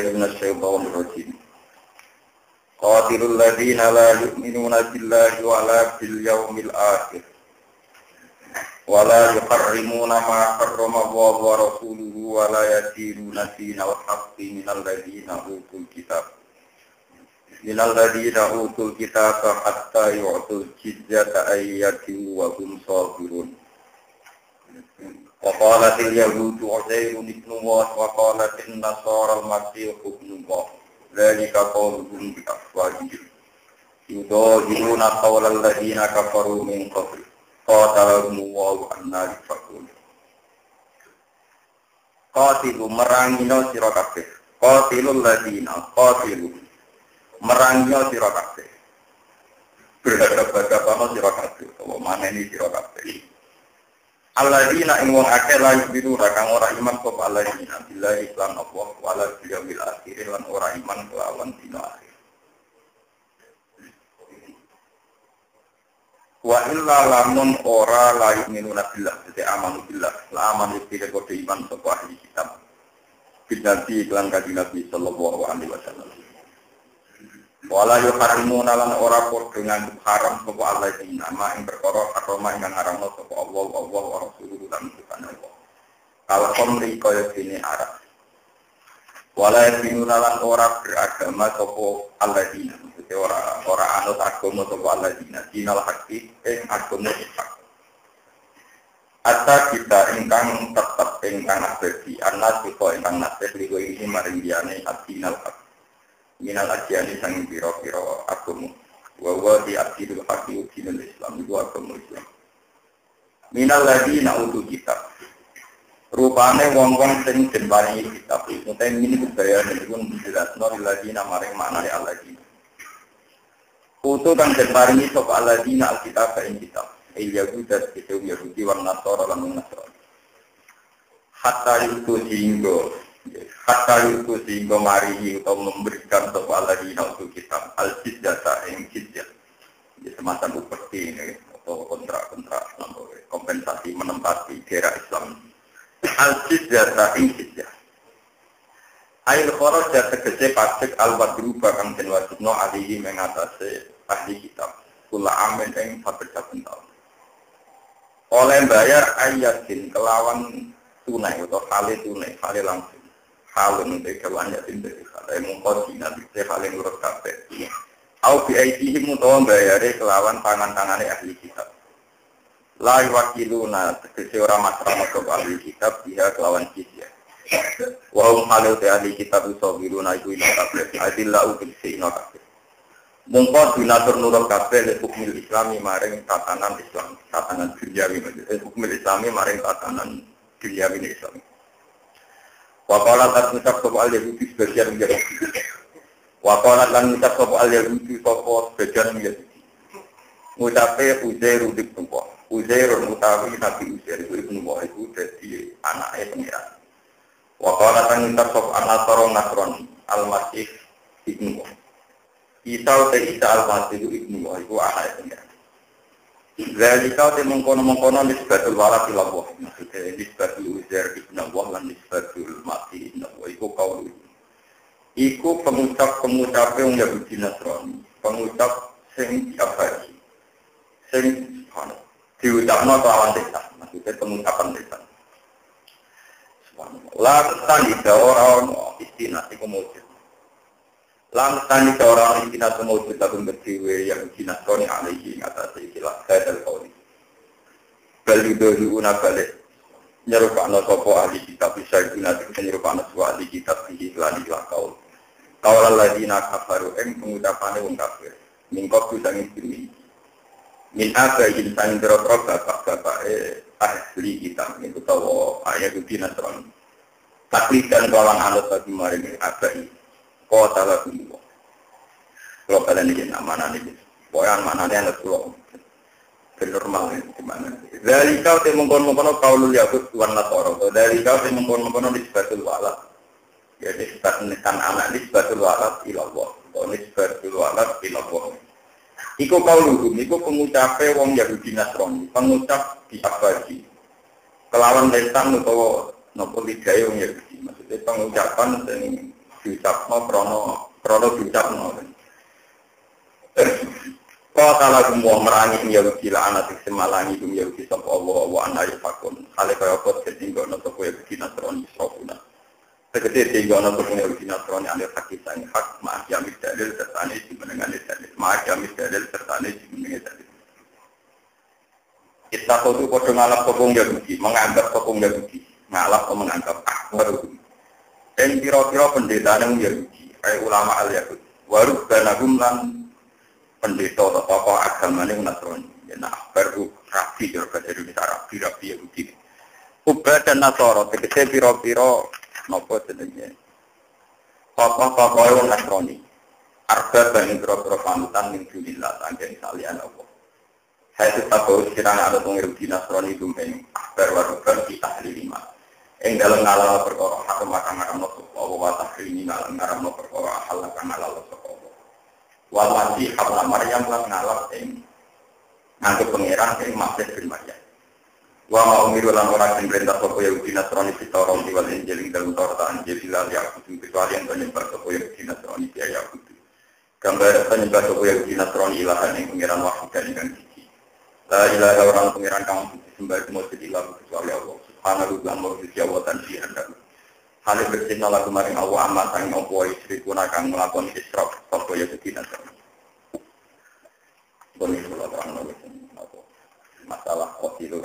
billahi minasyaitonir rajim. Qatilul ladzina la yu'minuna billahi wa la bil yaumil akhir. Wa la yuharrimuna ma harrama Allah wa rasuluhu wa la yadinuna dinal haqqi minal ladzina utul kitab. Minal ladzina utul kitab hatta yu'tul jizyata ayyatin wa hum sabirun. وقالت اليهود عزير ابن الله وقالت النصارى المسيح ابن الله ذلك قولهم بأفواههم يضاهئون قول الذين كفروا من قبل قاتلهم الله أنى يؤفكون قاتلوا مرangino sira kabeh qatilul ladina qatilu merangino sira kabeh berhadap-hadapan sira kabeh apa maneni sira kabeh alladzina ing wong akeh lan biru kang ora iman sapa alladzina billahi lan Allah wala bil akhir lan ora iman kelawan dina akhir. Wa illa lamun ora layu minuna billah dite amanu billah la amanu billah kode iman sapa ahli kitab. Bidati iklan kanjeng Nabi sallallahu alaihi wasallam. Wala yuharrimuna lan ora padha nganggo haram sapa alladzina ma ing perkara harama ingkang haramno sapa Allah wa rasuluhu lan Allah. Kalau komri kaya dene arah. Wala yuharrimuna lan ora beragama sapa alladzina, maksudnya ora anut agama sapa alladzina dinal haqqi ing agama hak. Ata kita ingkang tetep ingkang abadi anas kok ingkang nasih liku iki maring liyane adinal haq. Minal ajiani sang piro-piro agama wa di akidul haqi dinul Islam itu agama Islam. Minal ladina utul kitab rupane wong-wong sing den paringi kitab utawa ini budaya niku dijelasno ladina maring maknane alladina utul kang den paringi sapa alladina alkitab ing kitab Yahuda itu Yahudi wan Nasara lan Nasrani hatta itu sehingga mari atau memberikan soal lagi untuk kitab al-jizyata yang jizyah semacam seperti ini atau kontrak kompensasi menempati daerah Islam al-jizyata yang jizyah ail kharaja tegese pajak al-wadru bakang den wajibno alihi mengatasi ahli kitab kula amin ing saben-saben taun oleh bayar ayatin kelawan tunai atau hale tunai hale langsung halun untuk kewannya sendiri ada yang mengkodina bisa hal yang urut kabeh au biaitihim utawa bayare kelawan tangan-tangane ahli kitab la wakiluna tegese ora masrama sapa ahli kitab dia kelawan jizyah wa hum halu ahli kitab sabiruna iku ila kabeh adillahu bisina kabeh mongko dinatur nurut kabeh hukum Islami maring tatanan Islam tatanan duniawi hukum Islami maring tatanan duniawi Islam. Waqala lan ngucap sapa al-Yahudi sebagian Yahudi. Waqala lan ngucap sapa al-Yahudi sapa sebagian Yahudi. Ngucape Uzair bin Allah. Uzair utawi Nabi Uzair ibnu Allah iku dadi anake pengiran. Waqala lan ngucap sapa an-Nasara Nasrani al-Masih ibnu Allah. Isa al-Masih ibnu Allah iku anake pengiran. Zalika te mengkono-mengkono nisbatul walad ila Allah. Maksudnya nisbatul Uzair ibn Allah lan nisbatul Masih ibn Allah iku kaul. Iku pengucap wong Yahudi Nasrani, pengucap sing diabadi. Sing diucapno kelawan lisan, maksudnya pengucapan lisan. Subhanallah. La tani ora ono istinah iku mujud. Langsung orang ini kita semua kita berdiri yang dinasroni alaihi atas istilah hadal qauli. Balidohi unabalik nyerupana sopo ahli kitab bisa digunakan nyerupana sopo ahli kitab di iklan ilah qaul. Qaul alladzina kafaru pengucapan wong kafir. Mingkok kusangin bumi. Min abayin sangin berotro bapak-bapak ahli kitab itu tahu ayat dinasroni. Taklid dan kawan anut bagi maring abayin. Kota lah dulu. Kalau kalian ini mana nih? Pokoknya mana nih anak pulau. Normal ini gimana? Dari kau mengkon kaulul Yahud wan Nasara. Dari kau mengkon nisbatul walad. Ya nisbatul anak nisbatul walad ila Allah. Nisbatul walad ila Allah. Iku kauluhum, iku pengucape wong Yahudi Nasrani, pengucap diabadi. Kelawan lesan utawa napa lidae wong Yahudi, maksudnya pengucapan sing diucapno krono diucapno. Kau salah semua merangi Yahudi lah anak semalangi dum Yahudi sapa Allah anari fakun. Hale kaya apa ketinggono sapa Yahudi Nasrani sopuna. Tegese tinggono sapa Yahudi Nasrani ane hakisan hak ma jamis dalil serta ne dimenengane dalil. Ma jamis dalil serta ne dimenengane dalil. Kita tuh padha ngalap sapa Yahudi, menganggap sapa Yahudi, ngalap atau menganggap akbar. Dan pira-pira pendeta nang Yahudi, kaya ulama al-Yahud. Waru banagum lan pendeta atau tokoh agamanya Nasrani. Nah, baru rabi juga dari rabi Yahudi. Ubah dan Nasoro, tegese piro-piro nopo jenenge. Tokoh-tokoh yang Nasrani. Arba bani piro-piro panutan min dunillah sanggen salian Allah. Saya tetap bahwa sekiranya ada Yahudi Nasrani dumeng akbar waruban kita lima. Yang dalam ngalal perkara hakim akan ngaramno Allah wa tahrimi ngaramno perkara hal akan ngalal Walasi Habla Maryam lan ngalap ing nganggo pangeran ing Masih bin Maryam. Wa ma'umiru lan ora sing perintah sapa Yahudi Nasrani Taurat wal Injil ing dalem Taurat Injil lan Yahudi kecuali yang penyembah sapa Yahudi Nasrani dia Yahudi. Gambar penyembah sapa Yahudi Nasrani ilahan ing pangeran wahid dan ingkang siji. La ilaha orang pangeran kang disembah semua ilah kecuali Allah. Subhanahu wa ta'ala wa tanzihan. Hale bersihna lagu maring Allah amat sang opo istri kuna kang nglakoni israf sapa ya sedina. Boni kula terang nopo. Masalah kosilu.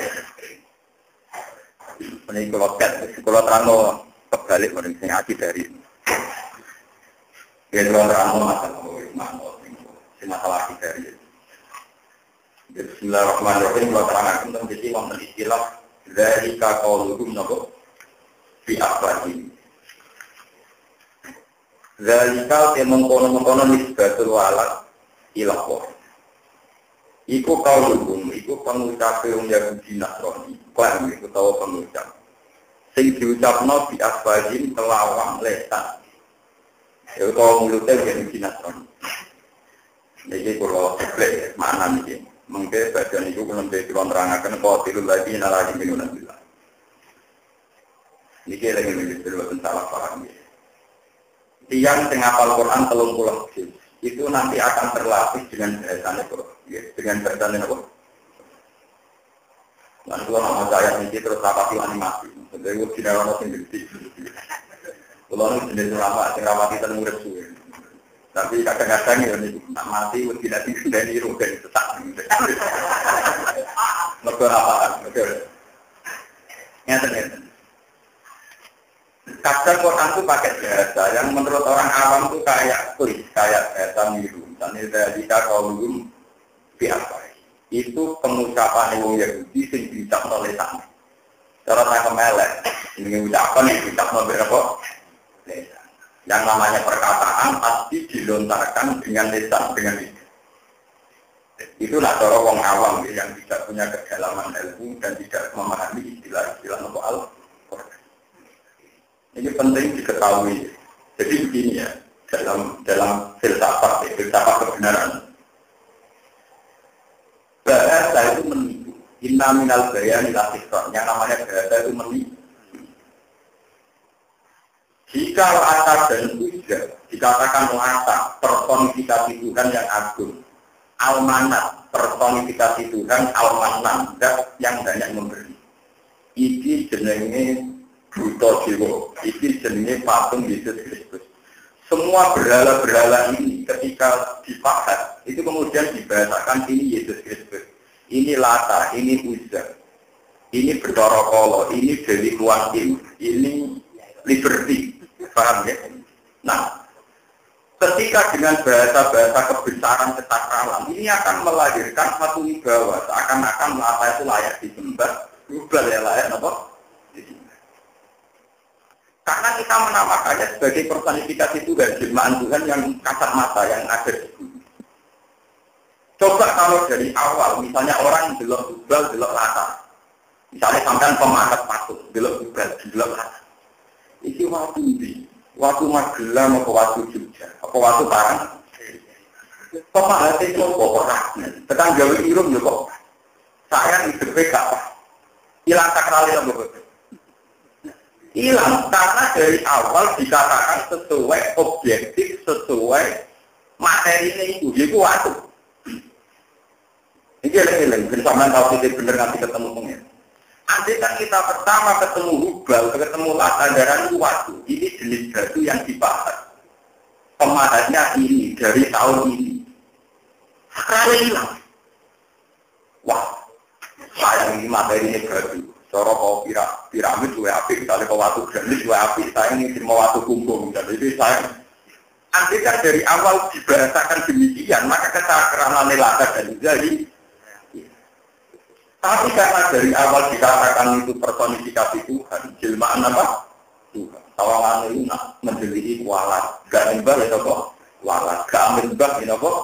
Menika kula terang kebalik maring sing ati dari. Yen kula terang masalah sing masalah dari. Bismillahirrahmanirrahim kula terangaken tentang iki wonten istilah zalika qauluhum nopo fi afwahihim. Zalika mengkono-mengkono nisbatul walad ilah. Iku qauluhum, iku pengucape wong Yahudi Nasrani. Klaim iku tahu pengucap. Sing diucapno fi afwahihim kelawan lesan. Ya utawa mulute Yahudi Nasrani. Niki kula seklek makna niki. Mengke bagian iku kula nerangaken qatilul ladina la yu'minuna billah. Niki lagi menjelaskan salah paham ya. Tiang tengah hafal Quran 30 juz itu nanti akan terlatih dengan bahasanya Quran, ya, dengan bahasanya apa? Dan kalau nama saya ini terus rapati animasi, jadi gue tidak orang sendiri. Kalau nu jenis ramati murid suwe. Tapi kadang-kadang ya ini nak mati gue tidak dari ruh dan sesak. Mereka apaan? Betul. Nyata. Kadang Quran itu pakai bahasa yang menurut orang awam itu kayak tulis, kayak bahasa miru. Misalnya dari kaulum biasa. Itu pengucapan yang Yahudi yang diucapkan oleh sana. Cara saya kemelek, ini ucapan yang diucapkan oleh apa? Lesan. Yang namanya perkataan pasti dilontarkan dengan lesan, dengan itu. Itulah cara orang awam yang tidak punya kedalaman ilmu dan tidak memahami istilah-istilah soal Quran. Ini penting diketahui. Jadi begini ya, dalam filsafat kebenaran. Bahasa itu menipu. Inna minal bayani lasifat. Yang namanya bahasa itu menipu. Jika latar dan ujar dikatakan latar personifikasi Tuhan yang agung, al-manat personifikasi Tuhan al-manan yang banyak memberi. Ini jenenge Buto Jiwo, ini jenenge patung Yesus Kristus. Semua berhala-berhala ini ketika dipahas, itu kemudian dibahasakan ini Yesus Kristus. Ini Lata, ini Uzza, ini Bendoro Kolo, ini Dewi Kuantim, ini Liberty. Paham ya? Nah, ketika dengan bahasa-bahasa kebesaran ketakralan, ini akan melahirkan satu wibawa, seakan-akan Lata itu layak disembah, global ya layak apa? Karena kita menamakannya sebagai personifikasi Tuhan, jelmaan Tuhan yang kasat mata, yang ada di bumi. Coba kalau dari awal, misalnya orang delok Tubal, delok Lata. Misalnya sampai pemakat patung, delok Tubal, delok Lata. Itu waktu ini, waktu Magelang, atau waktu Jogja, atau waktu Parang. Pemahat itu kok orang, tekan Jawa Irung ya kok. Saya hidupnya gak apa. Hilang sakrali lah betul. Hilang karena dari awal dikatakan sesuai objektif, sesuai materinya itu, yaitu waktu. Ini eleng-eleng, bersama tahu kita bener nanti ketemu pengen. Andai kan kita pertama ketemu hubal, ketemu lataran waktu, ini jenis batu yang dibahas. Pemahatnya ini dari tahun ini. Sekarang hilang. Wah, sayang ini materinya batu. Cara kau piramid juga api, misalnya kau waktu granit juga api. Saya ini mau waktu kumpul, jadi saya. Andai kan dari awal dibahasakan demikian, maka kesakralan lata dan jadi. Tapi karena dari awal dikatakan itu personifikasi Tuhan, jelmaan apa? Tuhan. Tawalan itu nak menjelihi walat, gak nembah ya kok? Walat, gak nembah ya kok?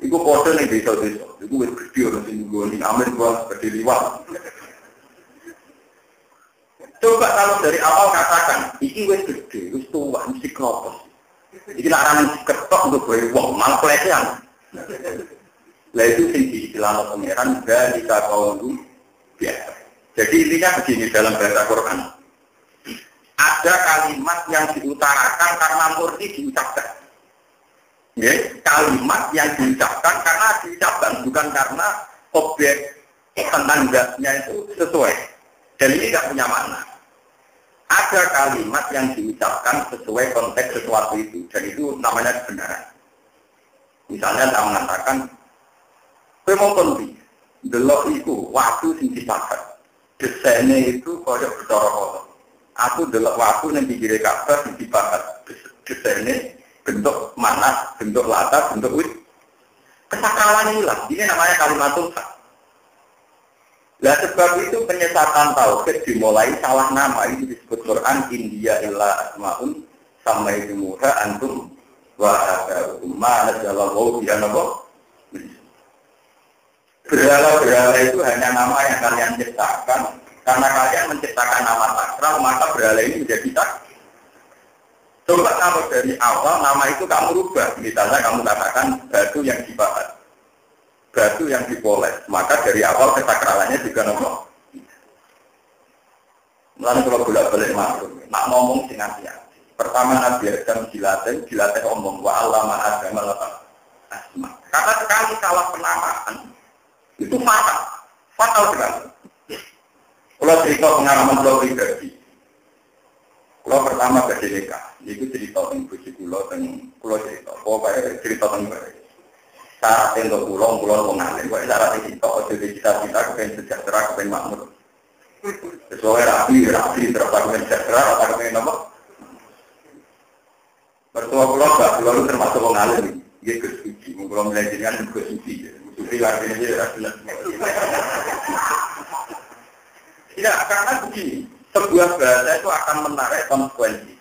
Iku kode nih desa-desa, iku wis gede orang sini gue nih amin gue seperti liwat. Coba kalau dari awal katakan, iki wis gede, wis tua, mesti kropos. Iki larangan ketok untuk gue wong, malah pelecehan. Lah itu tinggi istilah pengeran dari kaum biasa. Jadi intinya begini dalam bahasa Quran. Ada kalimat yang diutarakan karena murni diucapkan. Ya, kalimat yang diucapkan karena diucapkan, bukan karena objek tenaganya itu sesuai. Dan ini tidak punya makna. Ada kalimat yang diucapkan sesuai konteks sesuatu itu, dan itu namanya kebenaran. Misalnya saya mengatakan, saya mau konti, delok itu waktu sing dipakai, desainnya itu koyok bercara kotor. Aku delok waktu yang pikir Ka'bah sing dipakai, desainnya bentuk mana, bentuk latar, bentuk wit. Kesakralan hilang, ini namanya kalimat Tuhan. Nah sebab itu penyesatan tauhid dimulai salah nama, ini disebut Quran India illa asma'un sama itu muha antum wa umma najalallahu bi'anaboh. Berhala-berhala itu hanya nama yang kalian ciptakan. Karena kalian menciptakan nama sakral, maka berhala ini menjadi sakral. Coba kalau dari awal nama itu kamu rubah. Misalnya kamu katakan batu yang dibakar, batu yang dipoles. Maka dari awal kesakralannya juga nomor. Mulai kalau bolak-balik masuk, nak ngomong dengan hati. Pertama Nabi Adam dilatih omong wa allama Adam asma. Karena sekali salah penamaan itu fatal sekali. Kalau cerita pengalaman kalau pribadi, kalau pertama gaji nikah, itu cerita tentang buji kulo, kulo cerita, pokoknya cerita tentang syarat untuk pulau mengalir, pokoknya syarat cerita, jadi cita-cita kepengen sejahtera, kepengen makmur. Sesuai rapi, terpakai sejahtera, atau kepengen apa? Pertua pulau gak, pulau itu termasuk mengalir, dia kesuci, pulau melainkan kesuci, suci artinya dia adalah. Tidak, karena begini, sebuah bahasa itu akan menarik konsekuensi.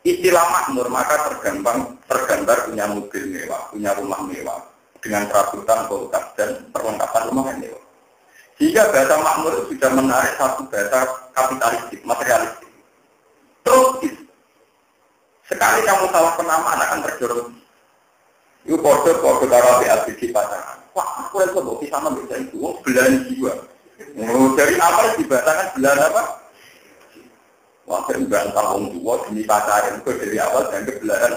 Istilah makmur maka tergambar punya mobil mewah, punya rumah mewah, dengan perabotan kulkas dan perlengkapan rumah yang mewah. Jika bahasa makmur itu sudah menarik satu bahasa kapitalistik, materialistik. Terus, sekali kamu salah penamaan akan terjerumus. Itu kode-kode darah BABG pasangan. Wah, aku rasa bahwa kisah bisa itu, belahan jiwa. Dari apa dibahasakan belahan apa? Wah, saya bantah orang tua demi pacaran itu dari awal dan ke belahan.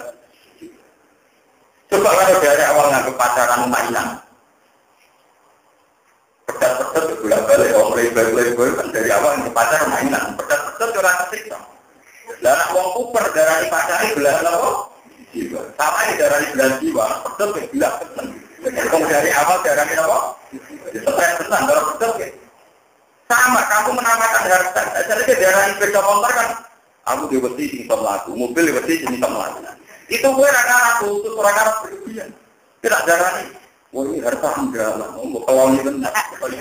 Coba kalau dari awal nganggep pacaran mainan. Pedas-pedas ke bola-balik, orang lebar-lebar kan dari awal nganggep pacaran mainan. Pedas-pedas orang kesiksa. Lah wong kuper darani pacaran belahan apa? Jiwa. Sama ini darani belahan jiwa, pedas ke bilang pesan. Kalau dari awal darani apa? Stres pesan, darah pedas ke. Sama, kamu menamakan harta. Jadi daerah sepeda motor kan, aku diwesi sing iso mlaku, mobil diwesi sing iso mlaku. Itu gue aku, itu orang berlebihan. Tidak darah ini. Wah ini harta enggak lah, mau kalau ini benar, kalau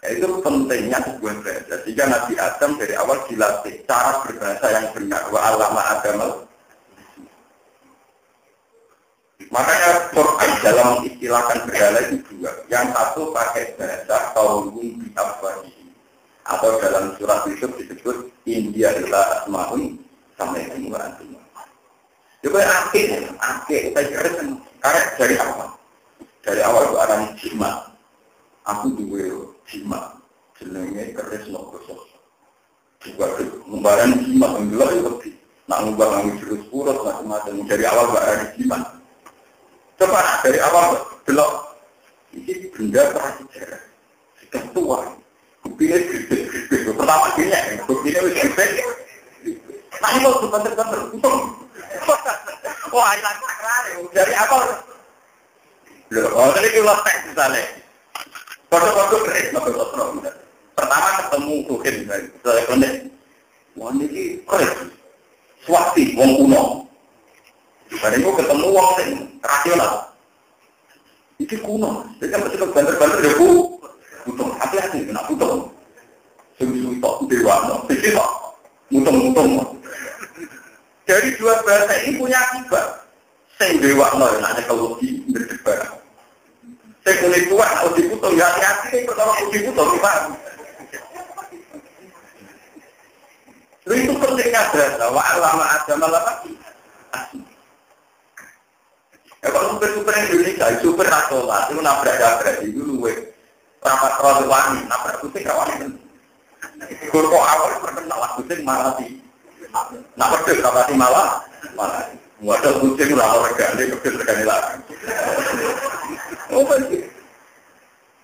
itu pentingnya sebuah bahasa. Jika Nabi Adam dari awal dilatih cara berbahasa yang benar. Wa allama Adam. Makanya Quran dalam mengistilahkan berhala itu dua. Yang satu pakai bahasa kaum bi'afwahi. Atau dalam surat Yusuf disebut India illa asma'un sama yang antum. Juga akhir, kita kira karena dari awal. Dari awal itu orang jima. Aku dua jima. jenenge keris nogoso. Juga membarang jimat yang dulu itu nak ngubah ngambil jurus purut macam-macam dari awal barang jimat. Coba dari awal belok ini benda prasejarah sudah tua. Buktinya gede-gede. Pertama gini, buktinya gede. Nah ini mau bener-bener untung. Wah ini sakral dari awal. Loh, tadi kita tes misalnya. Foto-foto keris nogoso. Pertama ketemu Tuhan, saya konek, wah ini keris, swasti, wong kuno. Baru itu ketemu wong yang rasional. Ini kuno, jadi kan masih banter-banter ya bu, butuh hati-hati, kena butuh. Sungguh tak dewa, jadi tak mutung-mutung. Dari dua bahasa ini punya akibat. Saya dewa, nak ekologi berdebar. Saya kulit kuat, kalau diputung, ya hati-hati, pertama kalau diputung, gimana? Lalu itu pentingnya bahasa, wa'alama agama lagi. Ya kalau super-super Indonesia, super nasional, itu nabrak-nabrak, itu luwe. Rapat terlalu wangi, nabrak kucing kawan. Kalau awal terkenal, kucing malah sih. Nak pedus, rapati malah. Wadah kucing, lalu regani, pedus regani lagi. Oh, betul.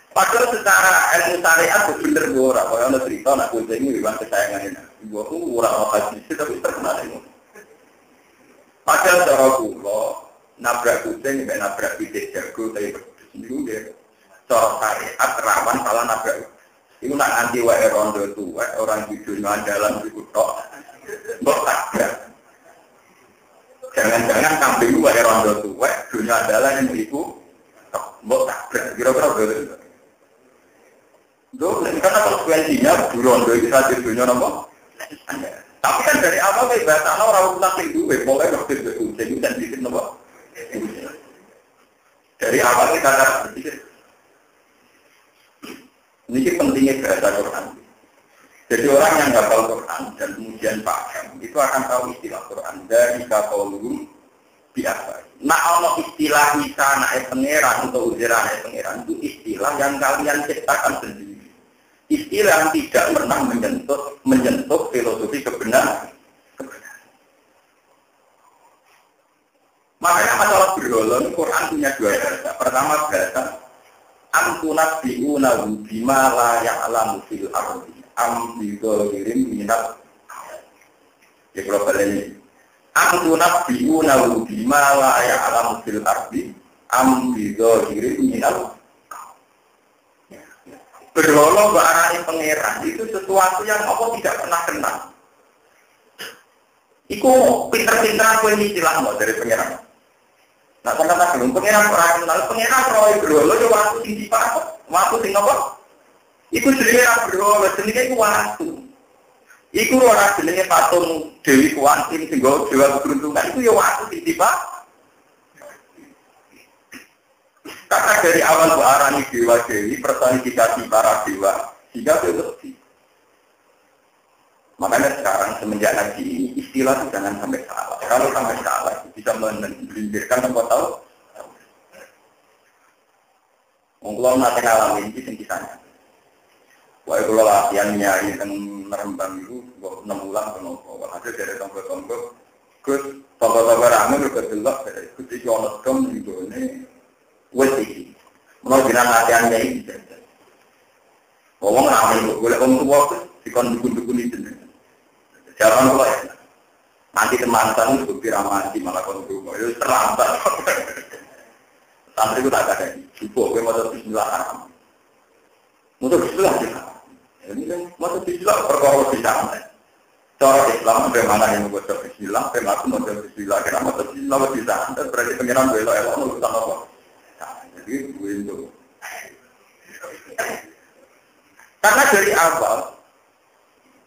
Padahal secara ilmu syariat benar ora, kalau ada cerita nak kucing ini memang kesayangan ini. Gua orang hadis tapi terkenal ini. Padahal cara gua nabrak kucing, nabrak bibit jago, tapi bersendiri dia. Cara syariat rawan salah nabrak. Itu nak anti wae rondo tua, orang hidupnya dalam itu tok. Mbok tabrak. Jangan-jangan kambing wae rondo tua, dunia adalah yang itu. Mbok tabrak. Kira-kira begitu. Loh, karena konsekuensinya burondo itu saja dunia nama. Tapi kan dari awal bahasa orang pulang itu, boleh waktu itu dan bikin nama. Dari awal kita akan berpikir. Ini pentingnya bahasa Quran. Jadi orang yang hafal Quran dan kemudian paham itu akan tahu istilah Quran dari kaulum biasa. Nah, kalau istilah misana pangeran atau ujiran pangeran itu istilah yang kalian ciptakan sendiri. Istilah yang tidak pernah menyentuh filosofi kebenaran. Makanya masalah berolon, Quran punya dua bahasa. Pertama bahasa Amtunat bi'unahu bima la ya'lamu fil ardi am bidolirim minat. Ya kalau balik Amtunat bi'unahu bima la ya'lamu fil ardi am bidolirim minat. Berolo barang pangeran itu sesuatu yang Allah tidak pernah kenal. Iku pinter-pinteran kowe istilah mau dari pangeran. Nah, kata belum pangeran ora kenal pangeran roh berolo yo waktu sing dipatok, waktu sing apa? Iku jenenge berolo, jenenge iku waktu. Iku ora jenenge patung Dewi Kuantin sing go dewa keberuntungan iku yo waktu sing dipatok. Karena dari awal berarani dewa dewi personifikasi para dewa sehingga itu. Makanya sekarang semenjak ngaji ini istilah itu jangan sampai salah. Kalau sampai salah bisa menyingkirkan tempat tahu. Mengkulau nanti ngalamin itu kisahnya. Wah kalau latihan nyari yang merembang itu 6 bulan kenapa? Hasil dari tonggo-tonggo, terus tonggo-tonggo ramai juga jelas dari kuti jonos kom gitu ini. Wesi, mau bilang latihannya ini. Ngomong ramai, boleh ngomong tua dikon dukun-dukun itu. Jangan lupa ya. Nanti teman-teman bukti ramadi malah konsumo itu terlambat. Santri itu tak ada. Ibu, gue mau bismillah. Mau bismillah juga. Ini kan mau bismillah perkara bisa. Cara Islam bagaimana yang membuat bismillah, bagaimana mau bismillah, karena mau bismillah bisa. Dan berarti pengiran belok elok mau bisa apa? Jadi gue itu. Karena dari awal,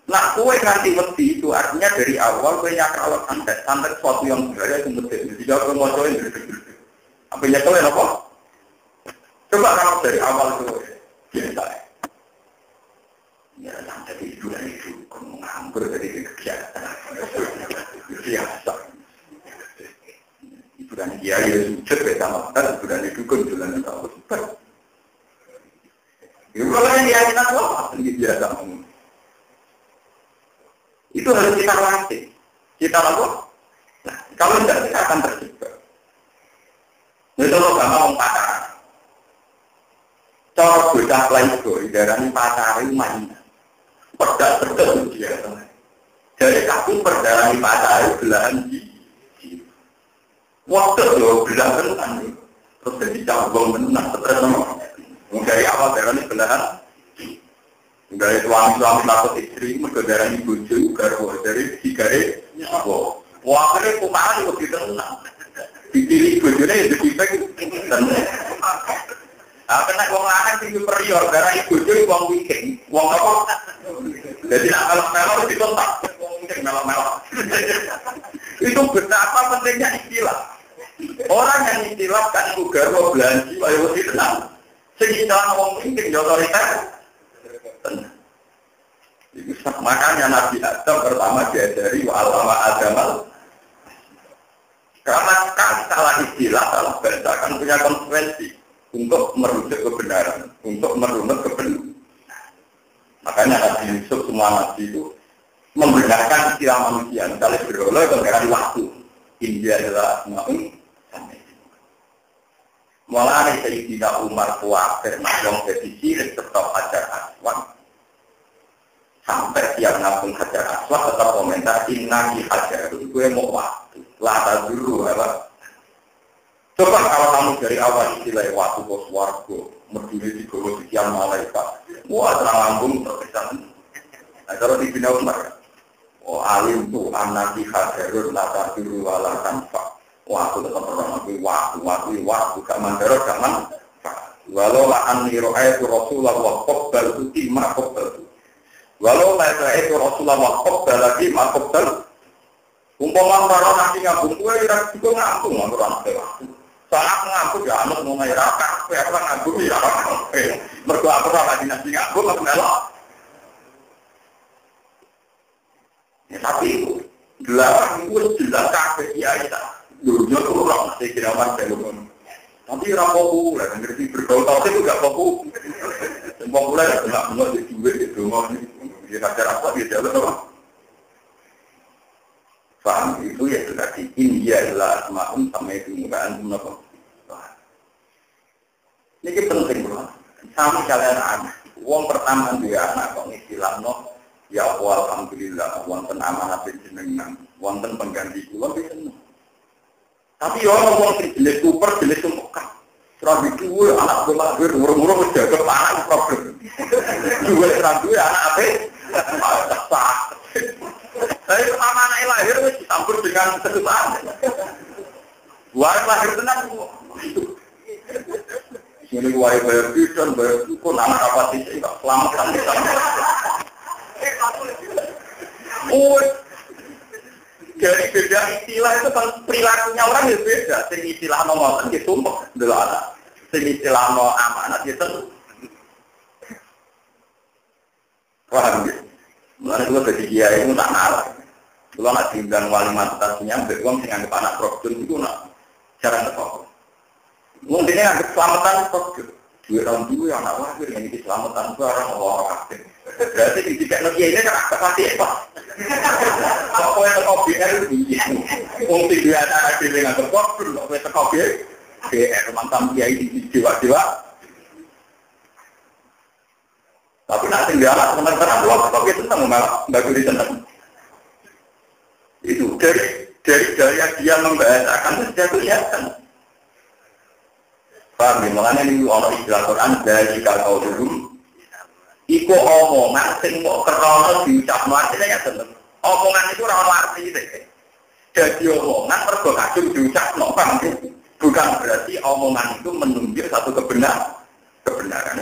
nak kue nanti mesti itu artinya dari awal kue nyakral sampai sesuatu yang sebenarnya itu mesti. Jika kue mau coba ini, apa nyakral apa? Coba kalau dari awal itu biasa. Ya sampai di bulan itu kamu nganggur dari kegiatan biasa. Bulan dia ya sujud beda makan, bulan itu kan bulan yang tahu super. Kalau keyakinan Allah sendiri biasa ngomong. Itu harus kita latih. Kita lakukan. Nah, kalau tidak kita akan terjebak. Itu lo gak mau pacaran. Cara bocah playboy darani pacaran mainan. Perdak dia. Jadi kaku perdarani pacaran belahan di. Waktu lo belahan kan. Terus jadi cabang menang terus dari awal darani belahan. Dari suami takut istri mergo darani bojo karo dari digare nyawa. Wah, akhirnya kumaran itu ditenang. Dipilih bojone ya dipipek tenang. Ah, kena wong lanang sing superior, darah ibu bojo wong wiking. Wong apa? Jadi nak melok-melok ditontak. Wong wiking melok-melok. Itu betapa pentingnya istilah. Orang yang istilah kan iku garwa belanji ayo wedi tenang. Sing istilah wong wiking yo otoriter. Makanya Nabi Adam pertama diajari wa alama adamal. Karena kan salah istilah, salah bahasa kan punya konsekuensi untuk merujuk kebenaran, untuk merunut kebenaran. Makanya Nabi Yusuf semua Nabi itu membenarkan istilah manusia. Misalnya berolah dengan waktu. India adalah ma'un. Mulai Sayyidina Umar kuatir, yang jadi sirik tetap Hajar Aswad. Sampai siap nabung Hajar Aswad tetap komentar, inna ki Hajar itu gue mau waktu. Lata dulu, apa? Coba kalau kamu dari awal istilah waktu bos warga, berdiri di bawah sekian malaikat. Wah, terang lambung terkesan. Nah, kalau di Bina Umar, oh alim tuh anak di Hajarun, lata dulu, ala tanpa. Waktu tetap orang waktu gak mandarot, gak manfaat. Walau la'an niro'ayatu Rasulullah wa qobbal tu timah qobbal tu. Walau la'ayatu Rasulullah wa qobbal lagi ma qobbal. Umpama orang nanti ngabung, gue tidak juga ngabung, orang waktu. Salah ngabung ya, anak mau ngayrakan, apa ngabung ya, mereka apa lagi nanti ngabung, apa melok. Ya, tapi delapan gue jelas kafe ya itu. Dulunya tuh orang masih kiraman telefon. Tapi orang populer, ngerti bergaul itu gak populer. Populer nggak benar di duit itu mau dia Hajar Aswad dia jalan apa? Paham itu ya itu tadi. India adalah asmaun sama itu mukaan apa? Ini penting bro. Sama kalian anak. Uang pertama dia anak kok istilah no. Ya alhamdulillah. Wonten amanah penjenengan. Wonten pengganti kula bisa. Tapi orang sing jenis super, jenis tumpukan. Serang itu anak gue lahir, murah-murah udah ke panah problem. Dua serang gue anak apa? Cepat. Tapi pertama anak lahir dicampur dengan kesusahan. Waris lahir tenang. Ini waris bayar tuition, bayar sukun, anak apa sih? Selamatkan kita. Dari beda istilah itu kan perilakunya orang itu beda. Sing istilah nomor itu tumpuk dulu ada. Sing istilah nomor amanat itu. Paham ya? Mulai dulu dari dia itu tak ngalah. Dulu nak diundang wali matasinya, beruang sing anggap anak produk itu nak jarang terpokok. Mungkin yang anggap selamatan produk. Dua tahun dulu yang anak lahir yang ini selamatan itu orang kafir. Berarti di tiga negara ini kan agak pasti apa? Kok yang kopi itu untuk dia ada dengan terpokok, kok yang kopi BR mantan dia ini jiwa-jiwa. Tapi nak tinggal anak teman-teman luar kopi itu sama nggak boleh tenang. Itu dari gaya dia membahasakan saja kelihatan. Paham ya? Makanya ini orang istilah Quran dari kalau dulu iku omongan sing kok kerono diucapno artine ya bener. Omongan itu ora ono artine. Jadi omongan mergo kadung diucapno, paham ya? Bukan berarti omongan itu menunjuk satu kebenaran.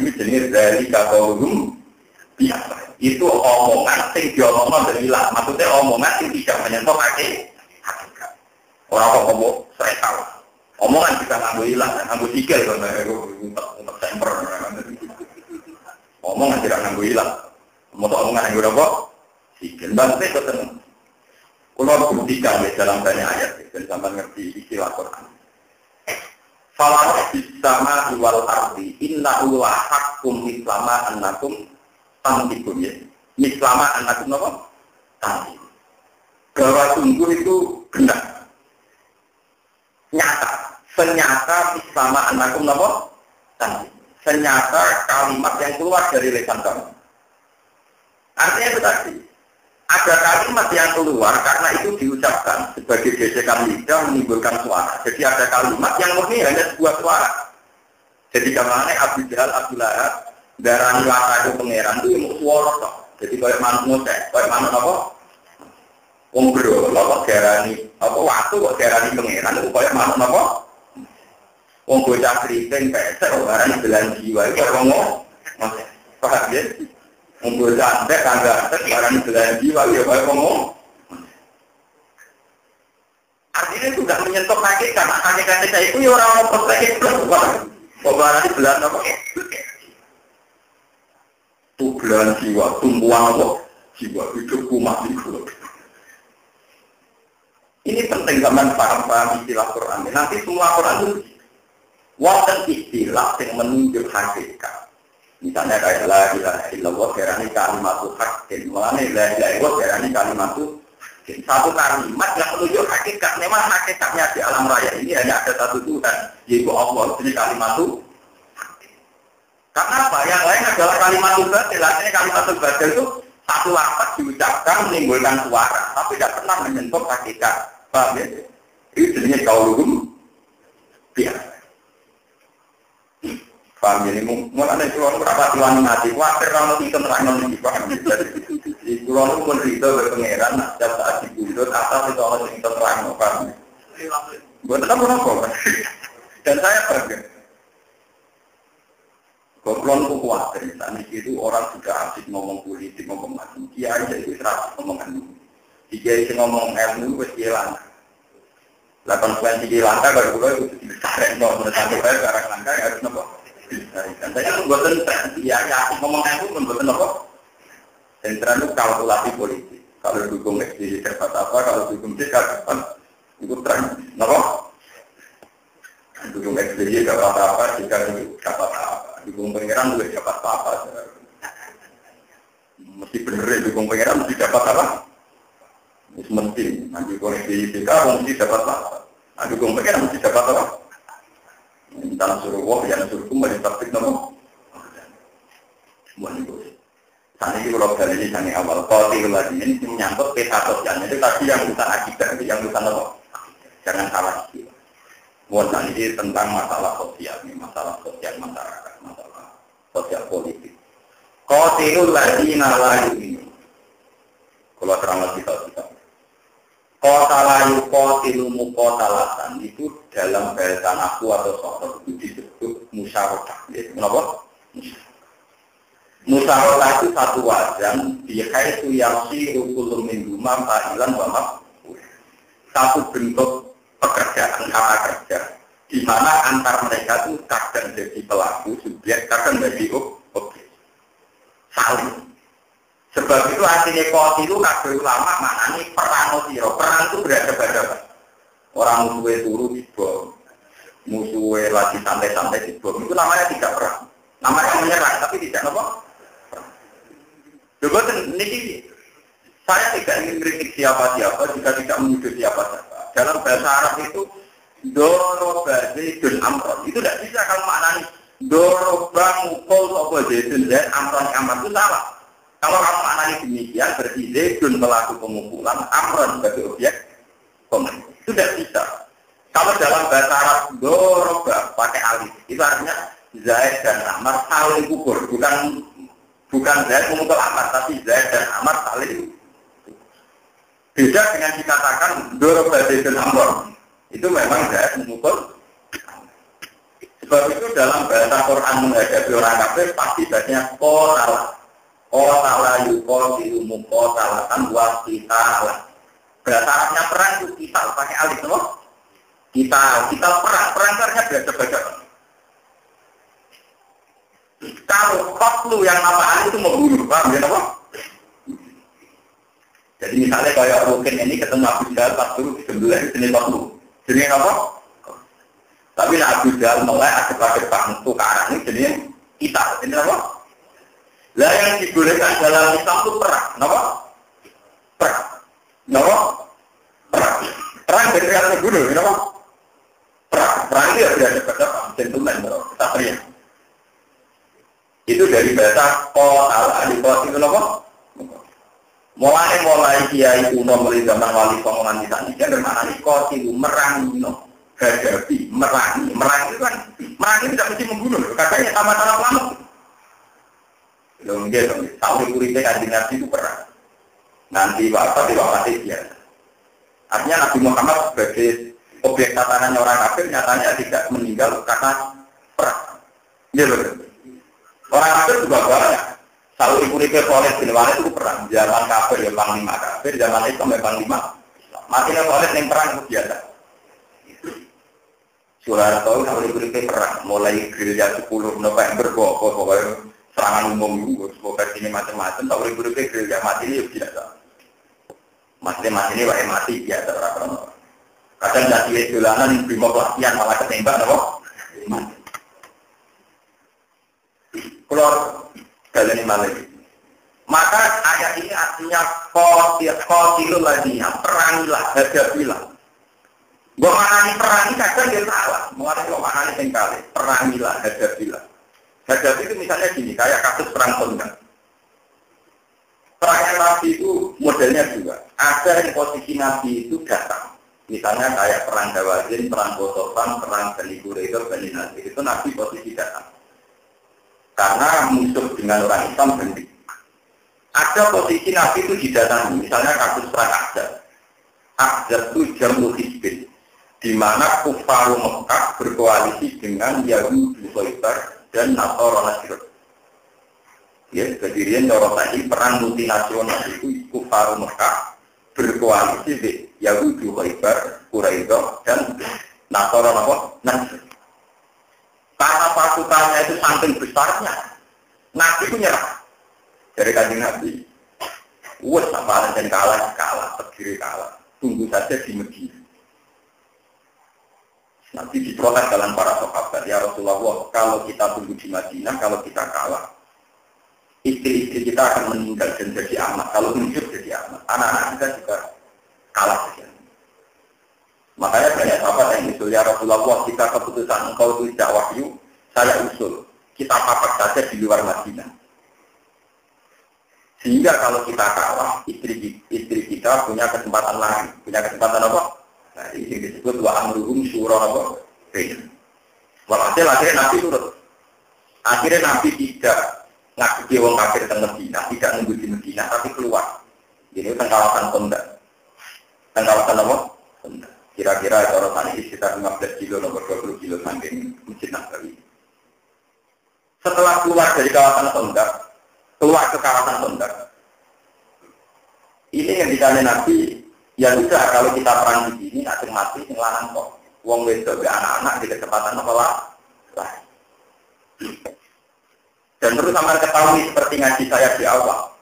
Ini jenis dari kalau dulu biasa. Itu omongan sing diomongno dari lah. Maksudnya omongan yang tidak menyentuh hakikat. Orang kok ngomong saya tahu. Omongan bisa ngambil hilang, ngambil sikil untuk semper. Omongan tidak ngambil hilang. Mau omongan yang berapa? Sikil. Bangsa itu tenang. Kalau buktikan dalam banyak ayat dan sampai ngerti istilah Quran. Falah bisama wal ardi inna huwa haqqum mislama annakum tantikum ya. Mislama annakum apa? Tantikum. Bahwa sungguh itu benar. Nyata. Senyata mislama annakum apa? Tantikum. Senyata kalimat yang keluar dari lisan kamu. Artinya itu tadi. Ada kalimat yang keluar karena itu diucapkan sebagai gesekan lidah menimbulkan suara. Jadi ada kalimat yang murni hanya sebuah suara. Jadi kemana Abu Jahal, Abu Lahab, darani laka itu pangeran itu yang suara toh. Jadi kayak manusia, kayak manusia apa? Ngobrol, apa darani, apa waktu kok darani pangeran itu kayak manusia apa? Wong bocah keriting pesek orang belan jiwa itu kayak ngomong, paham ya? Ngumpul santai, tangga, sekarang belan jiwa, ya kayak ngomong. Artinya sudah menyentuh kaki, karena kaki-kaki saya itu ya orang ngomong lagi. Kok barang di belan apa? Itu belan jiwa, tumbuhan apa? Jiwa, hidupku mati. Ini penting zaman paham istilah Quran. Nanti semua Quran itu wonten istilah yang menunjuk hakikat. Misalnya kayak la ilaha illallah darani kalimatul haqqin. Mulane la ilaha illallah darani kalimatul haqqin. Satu kalimat yang menunjuk hakikat. Memang hakikatnya di alam raya ini hanya ada satu Tuhan, yaitu Allah. Ini kalimatul haqqin. Karena apa? Yang lain adalah kalimatul batil. Artinya kalimatul batil itu satu lafaz diucapkan menimbulkan suara, tapi tidak pernah menyentuh hakikat. Paham ya? Ini jenisnya kauluhum biasa. Paham ini mulai keluar berapa tuan mati khawatir kalau kita terang di paham di keluar pun itu berpengeran setiap saat dibutuh atas itu orang yang terang paham buat apa dan saya bangga keluar pun khawatir misalnya itu orang sudah asik ngomong politik ngomong macam kiai itu serasa ngomongan kiai ngomong ilmu itu hilang 8 bulan di langkah baru itu besar no menurut saya sekarang langkah harus nopo. Dan saya pun buatan ya ngomong aku pun buatan apa? Sentra itu kalkulasi politik. Kalau dukung SBY dapat apa, kalau dukung D dapat itu terang, apa? Dukung SBY dapat apa, jika dapat apa? Dukung pangeran juga dapat apa? Mesti bener ya dukung pangeran mesti dapat apa? Mesti nanti dukung SBY mesti dapat apa? Dukung pangeran mesti dapat apa? Dalam suruh wah yang suruhku merintahkan nama. Semua ini boleh. Saat ini kalau kali ini sangat awal koti lagi ini menyangkut peta sosialnya itu tadi yang bukan akibat, yang bukan apa. Jangan salah istilah. Bukan ini tentang masalah sosial, masalah sosial masyarakat, masalah sosial politik. Koti lagi nalayu ini. Kalau terang lagi kita. Kota layu kotilumu kota lasan itu dalam bahasa aku atau sosok itu disebut musyawarah. Kenapa? Musyawarah itu satu wajan bihaitu yasi rukulul minhuma fa'ilan wa maf'ul. Satu bentuk pekerjaan kata kerja di mana antar mereka itu kadang jadi pelaku subjek, kadang jadi objek. Saling. Sebab itu artinya kotilu kabeh ulama maknanya perang sira. Perang itu berhadapan-hadapan. Orang musuhnya turu dibom, musuhnya lagi santai-santai dibom. Itu namanya tidak perang. Namanya menyerang, tapi tidak apa? Coba ini saya tidak ingin kritik siapa-siapa jika tidak menuduh siapa-siapa. Dalam bahasa Arab itu doroba zaidun amron. Itu tidak bisa kalau maknanya doroba mukul sopo zaidun dan amron itu salah. Kalau kamu analisis demikian, berarti Zaidun melakukan pemukulan, Amron sebagai objek komentar. Itu tidak bisa. Kalau dalam bahasa Arab, doroba pakai alif, itu artinya Zaid dan Amar saling ukur. Bukan Zaid memukul Amar, tapi Zaid dan Amar saling beda dengan dikatakan doroba Zaidun Amron. Itu memang Zaid memukul. Sebab itu dalam bahasa Quran menghadapi orang kafir, pasti bahasanya kotalah. Kota yukol diumum kota latan wasita lah. Bahasa Arabnya perang itu kita pakai alif loh. Kita perang karena berada-berada. Kalau kotlu yang nama itu membunuh, paham ya apa? Jadi misalnya kayak Rukin ini ketemu Abu Jahal pas dulu di sebelah jenis kotlu. Jenis apa? Tapi nak Abu Jahal mulai ada bangku ke arah ini jadi kita, ini apa? Lah yang dibolehkan dalam Islam itu perang, kenapa? Perang, kenapa? Perang dari atas gunung, kenapa? Perang itu ya ada pada gentleman, satria. Itu dari bahasa al-alifat itu kenapa? Mulai kiai kuno mulai zaman wali songo nganti saat ini bermakna itu merangi, hadapi, merangi itu kan, merangi tidak mesti membunuh, katanya sama-sama selamat. Belum dia tahu kuripe kanjeng Nabi itu perang. Nanti wafat mati biasa. Artinya Nabi Muhammad sebagai objek tatanan orang kafir nyatanya tidak meninggal karena perang. Iya loh. Orang kafir juga banyak. Tahu kuripe Khalid bin Walid itu perang. Zaman kafir ya panglima kafir, zaman Islam ya panglima Islam. Matinya Khalid yang perang itu biasa. Suara tahu kalau kuripe perang. Mulai gerilya 10 November pokoknya. Serangan umum itu, semoga ini macam-macam. Tak boleh berpikir gerilya mati ini biasa. Mati ini wae mati biasa orang-orang. Kadang jadi jalanan bimo pelatihan malah ketembak, apa? Mati. Keluar kalian ini malah. Maka ayat ini artinya qatilul ladina, perangilah, hadapilah. Gua maknani perangi kadang dia salah. Mengenai gua maknani sengkali, perangilah, hadapilah. Hadapi itu misalnya gini, kayak kasus perang Khandaq. Perang Nabi itu modelnya juga. Ada yang posisi Nabi itu datang. Misalnya kayak perang Hawazin, perang Qatafan, perang Bani Quraidah, Bani Nadir. Itu Nabi posisi datang. Karena musuh dengan orang Islam berhenti. Ada posisi Nabi itu didatangi. Misalnya kasus perang Ahzab. Ahzab itu jamu hizbin. Di mana Kufaru Mekah berkoalisi dengan Yahudi Khaybar dan Nasara Nasir. Ya, kejadian orang tadi perang multinasional itu Kufaru Mekah berkoalisi di Yahudi Khaybar, Quraidah dan Nasara Nasir. Karena pasukannya itu saking besarnya, Nabi itu nyerah. Dari kanjeng Nabi, wes apa dan kalah, terdiri kalah. Tunggu saja di Medina. Nanti diprotes dalam para sahabat, ya Rasulullah, kalau kita tunggu di Madinah, kalau kita kalah, istri-istri kita akan meninggal dan jadi amat. Kalau hidup jadi amat, anak-anak kita juga kalah saja. Makanya banyak sahabat yang usul, ya Rasulullah, kita keputusan engkau itu tidak wahyu, saya usul, kita papak saja di luar Madinah. Sehingga kalau kita kalah, istri kita punya kesempatan lagi, punya kesempatan apa? Nah, ini disebut wa amruhum syura apa? Walhasil akhirnya Nabi turut. Akhirnya Nabi tidak ngaji wong kafir ke Medina, tidak nunggu di Medina, tapi keluar. Ini kan kawasan Khandaq. Kawasan apa? Khandaq. Kira-kira orang ini sekitar 15 kilo, nomor 20 kilo saking Masjid Nabawi. Setelah keluar dari kawasan Khandaq, keluar ke kawasan Khandaq. Ini yang ditanya Nabi. Ya sudah, kalau kita perang di sini, asing mati, ngelanang kok. Wong wedok anak-anak di kecepatan apa lah. Dan terus sampai ketahui seperti ngaji saya di awal.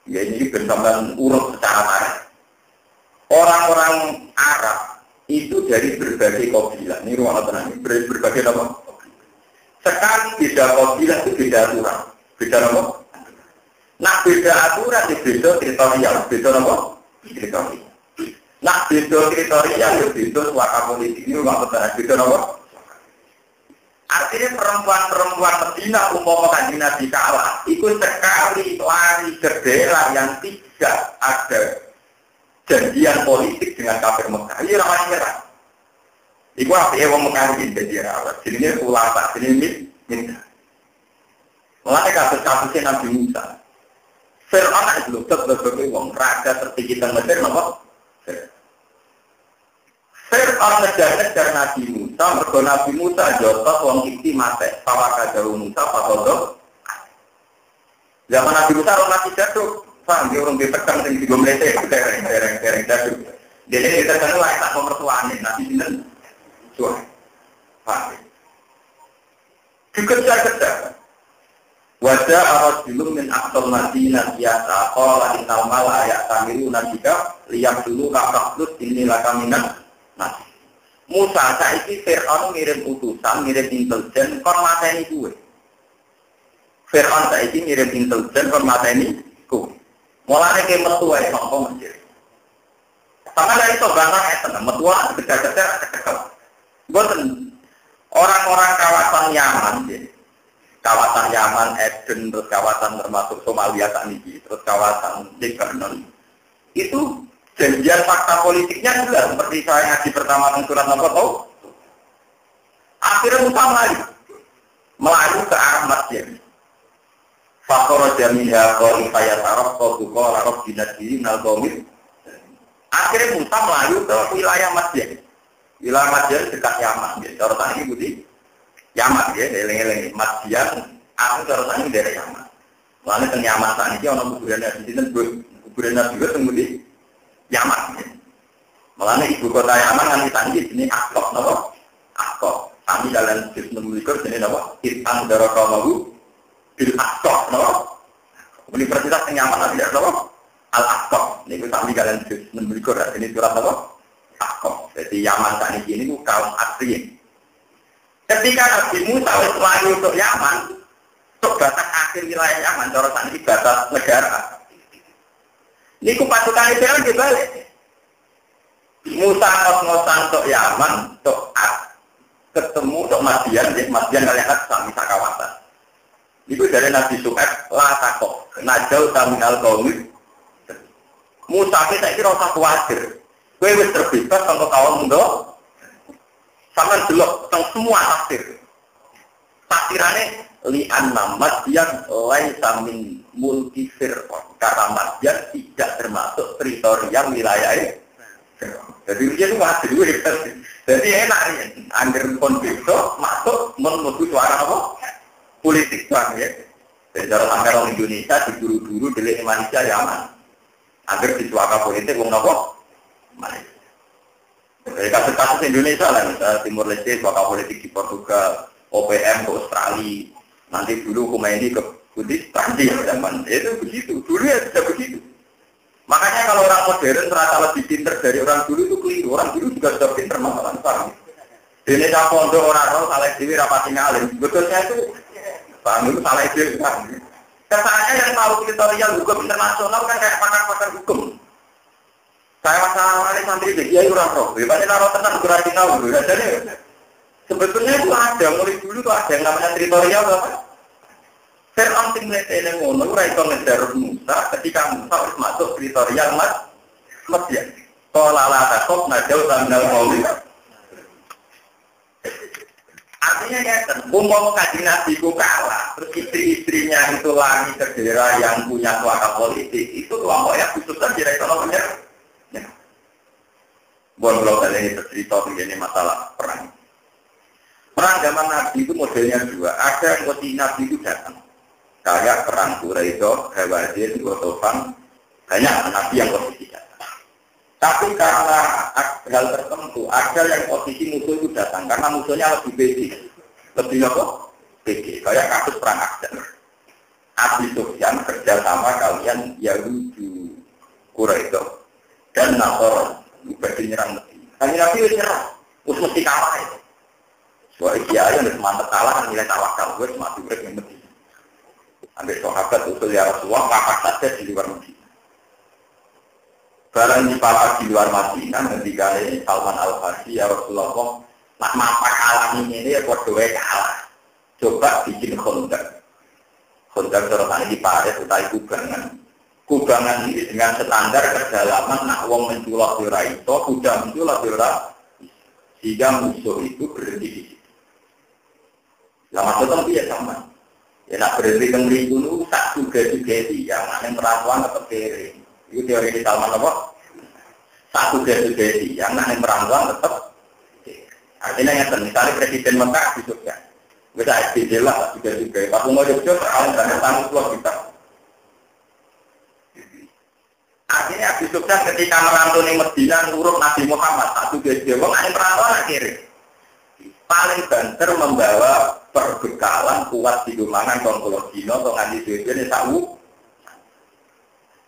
Ya ini bersama urut secara marah. Orang-orang Arab itu dari berbagai kabilah. Ini ruang tenang, berbagai nama. Sekali beda kabilah itu beda aturan. Beda nama. Nah beda aturan itu beda teritorial. Beda nama. Teritorial. Nah, beda kriteria, beda suaka politik ini memang beda nomor. Artinya perempuan-perempuan Medina umpama kanjeng Nabi kalah, itu sekali lari ke daerah yang tidak ada janjian politik dengan kafir Mekah. Ini ramai merah. Iku apa ya wong Mekah ini jadi apa? Jadi ulama, jadi minta. Mulai kasus-kasusnya Nabi Musa. Fir'aun itu sebagai wong raja tertinggi dan Mesir, apa? Fir'aun ngejar-ngejar Nabi Musa, mergo Nabi Musa jotos wong iki mate, pawaka jauh Musa pakodok. Zaman Nabi Musa orang masih jatuh, paham dia orang ditekan sing digo mlete, dereng jatuh. Jadi kita kan lah tak pemertuane Nabi sinten. Suah. Paham. Dikejar-kejar. Wajah ar-rajulun min aqsal Madinah biasa qala innal mala ya'tamiruna bika liyaqtulu ka taqlut inni lakaminan. Nah, Musa saiki Fir'aun ngirim utusan, ngirim intelijen kon mateni kuwe. Fir'aun saiki ngirim intelijen kon mateni kuwe. Mulane ke metu wae napa Mesir. Sampai dari itu bantah eten, metu wae gede-gede. Boten orang-orang kawasan Yaman jadi. Kawasan Yaman, Eden, terus kawasan termasuk Somalia saat ini, terus kawasan Lebanon. Itu janjian fakta politiknya juga seperti saya ngaji pertama di surat nomor tahu. Akhirnya Musa melayu ke arah masjid. Fakor jamiha kori fayat arab koduko arab dinasti nalgomir. Akhirnya Musa melayu ke wilayah masjid. Wilayah masjid dekat Yaman. Cara tadi budi. Yaman ya, eleng-eleng Madian, aku terus ini dari Yaman. Lalu teng Yaman saat ini orang kuburan Nabi itu kuburan Nabi juga tunggu di Yaman. Ya. Malah ibu kota Yaman kan ditanggi sini Akok, napa? Akok. Kami dalam sistem memiliki sini napa? Irfan Darakawu bil Akok, napa? Universitas teng Yaman tidak napa? Al Akok. Ini kami dalam sistem memiliki ini surat napa? Akok. Jadi Yaman saat ini itu kaum asli. Ketika Nabi Musa melayu untuk Yaman, untuk batas akhir wilayah Yaman, cara ini batas negara. Ini pasukan Israel dibalik. Musa ngos-ngosan untuk Yaman, untuk ketemu untuk Madian, jadi Madian kalian sami kawasan. Itu dari Nabi Su'aib, la takok, najau taminal kaumid. Musa kita ini rasa khawatir. Gue wis terbebas untuk kaum muda. Sama delok tentang semua tafsir. Tafsirannya li'anna Madian laisa min mulki Fir'aun. Karena Madian tidak termasuk teritorial wilayah Fir'aun. Jadi dia itu masih dua. Jadi enak ya. Angger konflik masuk menuju suara apa? Politik bang ya. Jadi kalau sampai orang Indonesia diburu-buru delik Malaysia Yaman. Angger di suara politik wong nopo? Malaysia. Kasus-kasus Indonesia lah, misalnya Timur Leste, suaka politik di Portugal, OPM ke Australia, nanti dulu Khomeini ke Putih, Prancis, zaman itu begitu, dulu ya sudah begitu. Makanya kalau orang modern terasa lebih pinter dari orang dulu itu keliru, orang dulu juga sudah pinter masalah sekarang. Di Indonesia pondok orang-orang salah dewi rapati ngalim, betulnya itu, bang itu salah dewi kan. Kesannya yang tahu teritorial hukum internasional kan kayak pakar-pakar hukum. Saya masalah santri dia kurang roh. Bagaimana naruh tenang berarti tahu. Jadi sebetulnya itu ada mulai dulu tuh ada yang namanya teritorial apa? Fir'aun sing mletene ngono ora iso ngejar Musa ketika Musa harus masuk teritorial Madian. Qala la taqob najau tanal qauli. Artinya ya kan, umum kaji Nabi ku kalah, terus istri-istrinya itu lagi segera yang punya suaka politik, itu kelompok yang khususnya direktur nomornya. Ya. Buat kalau kalian bercerita begini masalah perang. Perang zaman Nabi itu modelnya dua. Ada yang Nabi itu datang. Kayak perang Quraisy, Hawazin, Ghatafan, banyak Nabi yang posisi datang. Tapi karena hal tertentu, ada yang posisi musuh itu datang. Karena musuhnya lebih besi. Lebih apa? Besi. Kayak kasus perang Ahzab. Abi Sufyan kerjasama kalian Yahudi Quraisy dan Nasor berarti nyerang Medina. Kami Nabi itu nyerang, mesti kalah itu. Soalnya dia yang mantap kalah kan nilai tawakal gue mati urip yang Medina. Ambil sahabat usul ya Rasulullah papak saja di luar Medina. Barang dipapak di luar Madinah ketika Salman Al-Farsi ya Rasulullah nak mapak kalah ini ya kok doa kalah. Coba bikin Khandaq. Khandaq terus di Paris utai kubangan. Kubangan ini dengan standar kedalaman nak wong menculak ora iso, kuda menculak ora sehingga musuh itu berhenti di situ. Lah maksudnya dia sama. Ya nak berhenti kembali dulu tak juga yang yang merawan atau kiri. Itu teori di Salman apa? Tak juga yang yang merawan tetap. Artinya yang misalnya Presiden Mekah besok ya. Bisa SBD lah juga. Pas mau jauh-jauh dan tanggung jawab kita. Akhirnya Abu Sufyan ketika merantau di Medina nurut Nabi Muhammad satu dia wong ane merantau akhirnya paling banter membawa perbekalan kuat di gumangan kon kula dina to nganti dhewe tahu.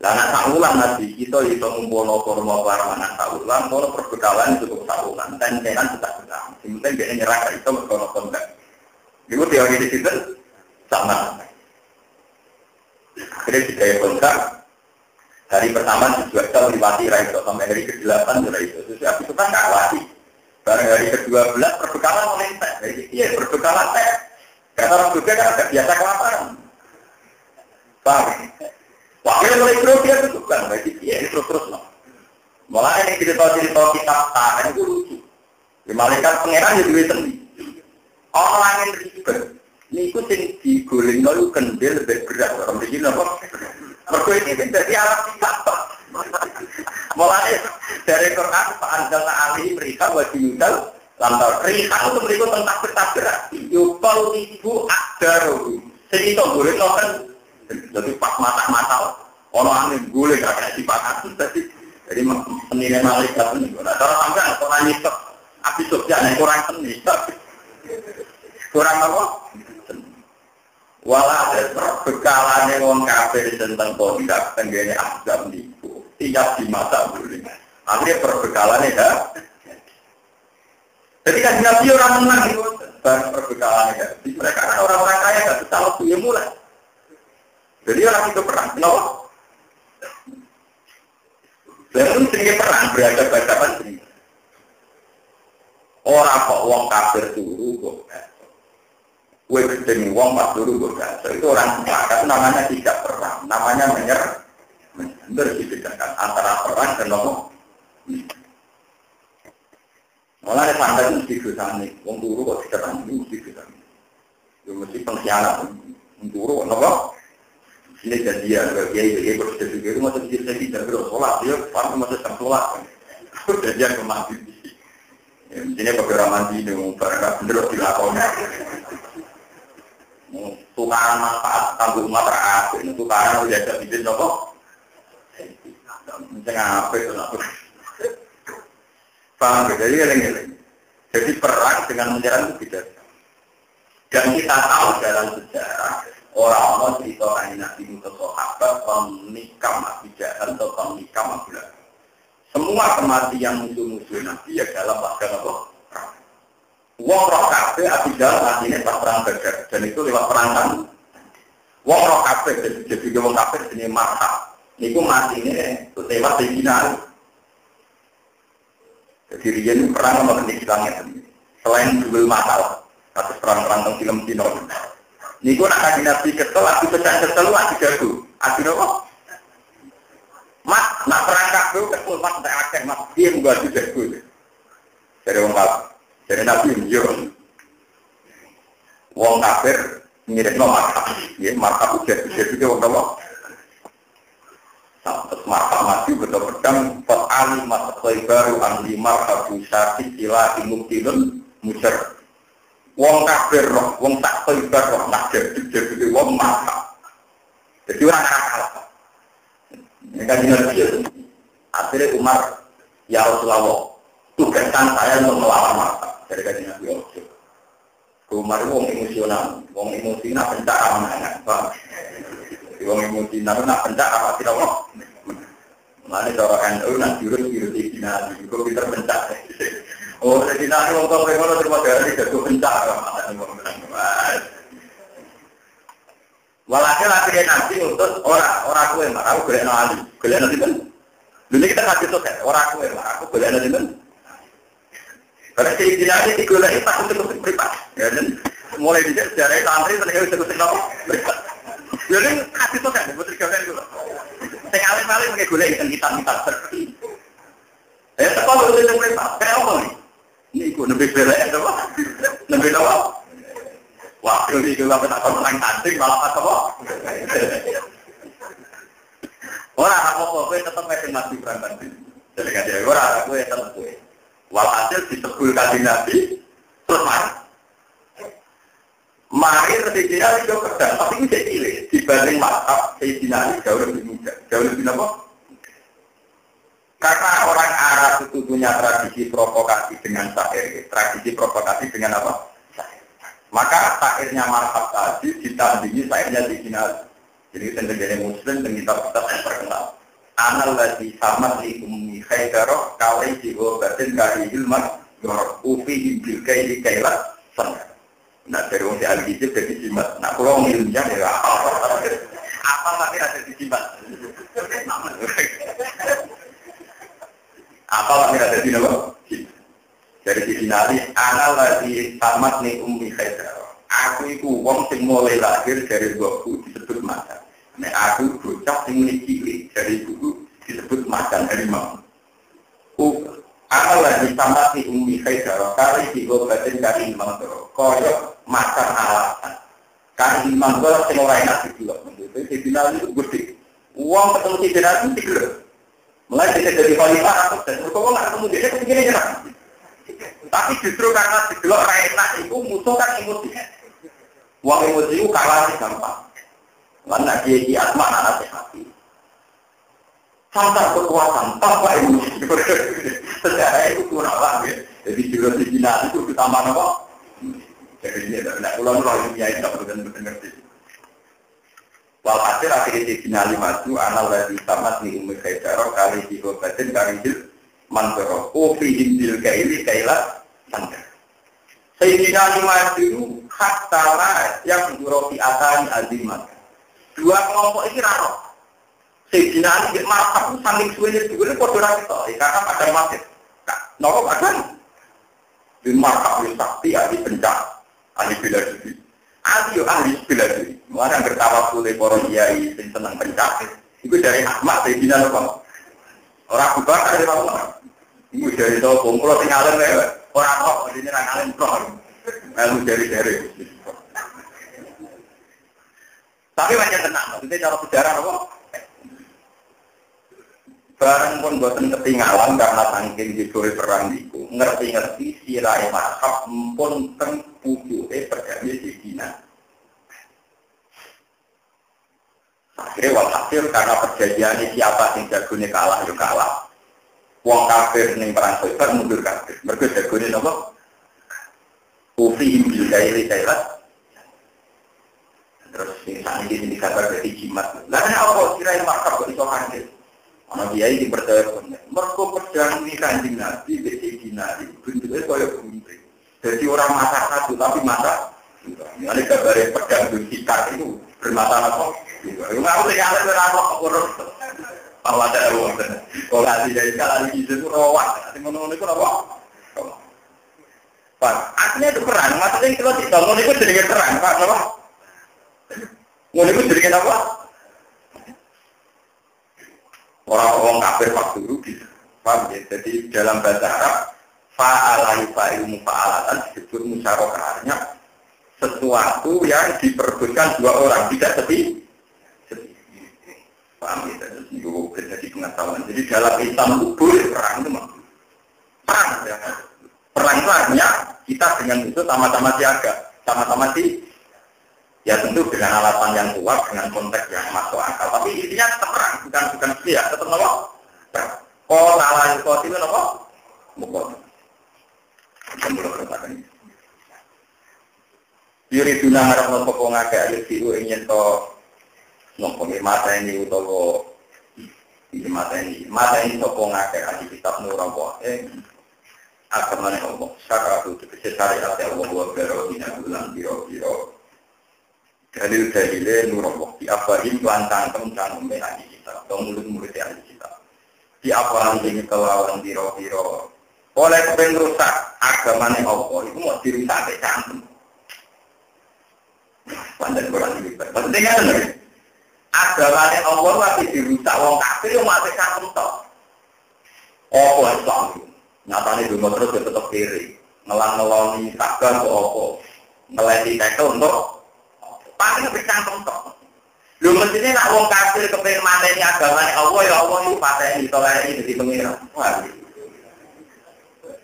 Anak saulan nanti kita itu ngumpulno kurma barang anak saulan, kalau perbekalan cukup saulan, tentenan sudah benar. Sementara dia nyerah itu berkono kontak. Itu teori di situ sama. Akhirnya dikaya kontak. Hari pertama dijual melewati Raiso sampai hari ke-8 Raiso. Terus habis itu kan nggak lagi. Barang hari ke-12 perbekalan mulai teh. Iya perbekalan teh. Karena orang juga kan agak biasa kelaparan. Paham? Wakilnya mulai grogi itu bukan. Iya terus loh. Malah ini cerita-cerita kitab tangan itu lucu. Di malaikat pangeran ya duit sendiri. Orang yang ribet. Ini itu yang diguling itu kendil lebih berat. Orang begini apa? Mereka ini dari alam kitab. Mulai dari Quran Pak Anjala Ali mereka wajib yudal lantar mereka itu mereka tentang bertabrak yupal ibu akdaru jadi itu boleh kan jadi pas mata-mata orang angin boleh gak kayak sipakat jadi penilaian malaikat ini cara sampai orang nyisep habis subjeknya kurang seni kurang apa? Walau ada bekalannya orang kafir tentang kondak tengganya azam itu tidak dimasak boleh. Akhirnya perbekalannya dah. Jadi kan Nabi orang menang itu baru perbekalannya. Mereka kan orang-orang kaya nggak bisa waktu ya mulai. Jadi orang itu perang, kenapa? Dan sering perang berhadapan sering. Orang kok uang kafir turu kok. Kue ketemu uang pas dulu berkata itu orang sepakat namanya tidak perang, namanya menyerah. Berdibedakan antara perang dan nomor. Malah ada santai mesti dosa nih, uang turu kok tidak perang mesti dosa nih. Itu mesti pengkhianat, uang turu nomor. Ini jadian, dia berdosa juga itu masih bisa tidak berdosa, dia pasti masih tertolak. Jadian kemati. Ini beberapa mandi nih, beberapa bener dilakukan. Tukaran manfaat tanggung umat terakhir, tukaran udah ada bikin apa? Jangan apa itu nak. Paham? Jadi eleng-eleng. Jadi perang dengan menyerang itu tidak. Dan kita tahu dalam sejarah orang-orang cerita Nabi Musa sahabat pemikam Abijahan atau pemikam Abu Lahab. Semua kematian musuh-musuh Nabi ya dalam bahasa apa? Wong roh kabeh Abijahan matinya pas perang Badar dan itu lewat perang kan. Wong roh kabeh jadi wong kabeh jenis Marhab. Niku matinya lewat Sayyidina. Jadi riyen perang sama Islamnya. Selain dua masalah, kasus perang-perang tentang film Cina. Niku nak kaji Nabi kesel, aku kesel, aku jago. Aku apa? Mas, nak perang kabeh kesel mas tak akeh mas. Dia buat aku jago. Dari wong kabeh. Dari Nabi menjurus. Wong kafir mirip no markab. Ya, markab jadi wong apa? Sampai markab mati betul pedang. Petali matkoi baru ahli markab busati sila imuktilun mujar. Wong kafir roh, wong tak koi baru nak jadi wong markab. Jadi orang kalah. Ini kan jenis akhirnya Umar ya Rasulullah tugaskan saya untuk melawan markab. Dari kajian Nabi Ojo. Umar itu orang emosional. Orang emosional pencak aman-aman. Orang emosional itu pencak apa tidak Allah. Mana cara NU nak jurus di Nabi. Juga kita pencak. Oh, jadi Nabi untuk bagaimana terima kasih. Jatuh pencak. Walhasil akhirnya Nabi untuk orang kue marah. Aku boleh nali. Boleh nali kan? Dulu kita kasih tuh kan. Orang kue marah. Aku boleh nali kan? Karena Sayyidina ini digolai pas untuk beribadah. Ya, dan mulai di sejarah santri mereka bisa apa? Beribadah. Jadi kasih tuh kan, buat tiga kali dulu. Saya alim-alim mereka golai dengan kitab-kitab seperti. Sekolah itu yang beribadah. Kayak apa nih? Ini ikut lebih belak apa? Lebih apa? Wah, ini juga kita orang santri malah apa? Orang apa-apa tetap masih mati berangkat. Jadi kan dia orang aku yang tetap gue. Walhasil disebut kaji Nabi terus mari Sayyidina itu pedang tapi ini cilik dibanding mazhab Sayyidina jauh lebih muda jauh lebih apa? Karena orang Arab itu punya tradisi provokasi dengan syair tradisi provokasi dengan apa? Maka syairnya mazhab tadi ditandingi syairnya Sayyidina jadi sendiri Muslim dan kita yang terkenal anal lagi sama di umi khaydarah kawai jiwa batin kari ilmat ufi bil kaili kailat sana. Nah dari orang si al-Hijib dari jimat. Nah kalau orang ilmunya ya apa tapi ada di jimat. Apa tapi ada di nama? Dari sisi nari anal lagi tamat nih umi khaydarah. Aku itu wong sing mulai lahir dari buku disebut macan. Nek aku bocah sing cilik dari buku disebut macan harimau. Aku lagi sama si umi khaydarah kali diobatin kari mangkoro. Koyok macan alasan. Kari mangkoro sing ora enak didelok. Jadi final itu gede. Uang ketemu si final itu didelok. Mulai bisa jadi khalifah atau dan kalau nggak ketemu dia begini nyerang. Tapi justru karena didelok ora enak itu musuh kan emosi. Uang emosi itu kalah gampang. Karena dia asma anak hati. Sampai kekuatan, tanpa emosi. Sejarah itu kurang lah. Jadi juga di Cina itu ditambah apa? Jadi ini tidak ulang-ulang ini tidak benar-benar ngerti. Walhasil akhirnya di Cina 5 anal lagi tamat nih umi khaydarah kali diobatin kali hil mantoro. Ufi hindil kaili kailat sangka. Sayyidina 5 itu hak tala yang duroti atani azimat. Dua kelompok ini raro. Sayyidina ini martab saling suwene dhewe padha ra ketok. Karena ada masjid. Napa padha? Di martab wis sakti ahli pencak, ahli bela diri. Ahli bela diri. Orang bertawasul para kiai sing seneng pencak. Iku dari Ahmad Sayyidina napa? Ora bubar dari Allah. Iku dari to kumpul sing alim ora kok dene ra alim kok. Lalu dari. Tapi macam tenang, maksudnya cara sejarah apa? Barang pun boten ketinggalan karena saking judul perang itu ngerti-ngerti sirai mazhab pun teng pucuke perjanjian Sayyidina. Akhirnya walhasil karena perjanjian siapa yang jagone kalah yo kalah. Wong kafir ning perang Khaibar mundur kafir. Mergo jagone napa? Ufi bil kaili kailat. Terus misalnya di sini kabar dari jimat. Lalu apa sirai mazhab kok iso hancur? Ana kiai sing percaya bener. Mergo pedang iki Kanjeng Nabi wis dinari bentuke kaya gunting. Jadi orang masak satu tapi masak dua. Ini kabar pedang sikar itu bermata apa? Yo ngaku ya ora kok urus. Bahwa ada ruang. Kalau ada sekali itu rawat. Sing ngono niku apa? Pak, aslinya itu perang. Maksudnya kalau dibangun itu jenenge perang, Pak, apa? Ngono iku jenenge apa? Orang-orang kafir waktu rugi. Paham ya? Jadi dalam bahasa Arab fa'alai fa'ilu fa'alatan disebut musyarakahnya sesuatu yang diperbutkan dua orang tidak sepi. Paham ya? Itu jadi pengetahuan. Jadi dalam Islam itu boleh perang itu mah. Perang ya. Perang itu artinya kita dengan itu sama-sama siaga, sama-sama ya tentu dengan alasan yang kuat, dengan konteks yang masuk akal. Tapi intinya tetap perang, bukan ya, tetap apa? Kalau salah itu apa? Bukan. Kita mulai berkata ini. Yuri tunang harap nopo ngake alis siu ingin to nopo mata ini utawa mata ini nopo ngake alis kitab nurang buah. Agamane Allah. Syaratu tegese syariat Allah wa barodina bulan biro-biro. Dalil-dalile nur Allah di abahin lantang tentang ahli kitab atau murid-murid ahli kitab. Di abahin ini kelawan biro-biro. Oleh pengrusak agamane Allah itu mau dirusak ke cantem. Pandai kurang ini. Maksudnya kan agamane Allah masih dirusak wong kafir yo mate cantem tok. Oh, Islam. Nyatane dungo terus tetep kiri. Ngelang-ngeloni takkan kok apa. Ngeleti tekel untuk paling bercantum tok. Lho mestine nek wong kafir kepengin mateni agamane Allah ya Allah iki pateni tolere dadi pengira.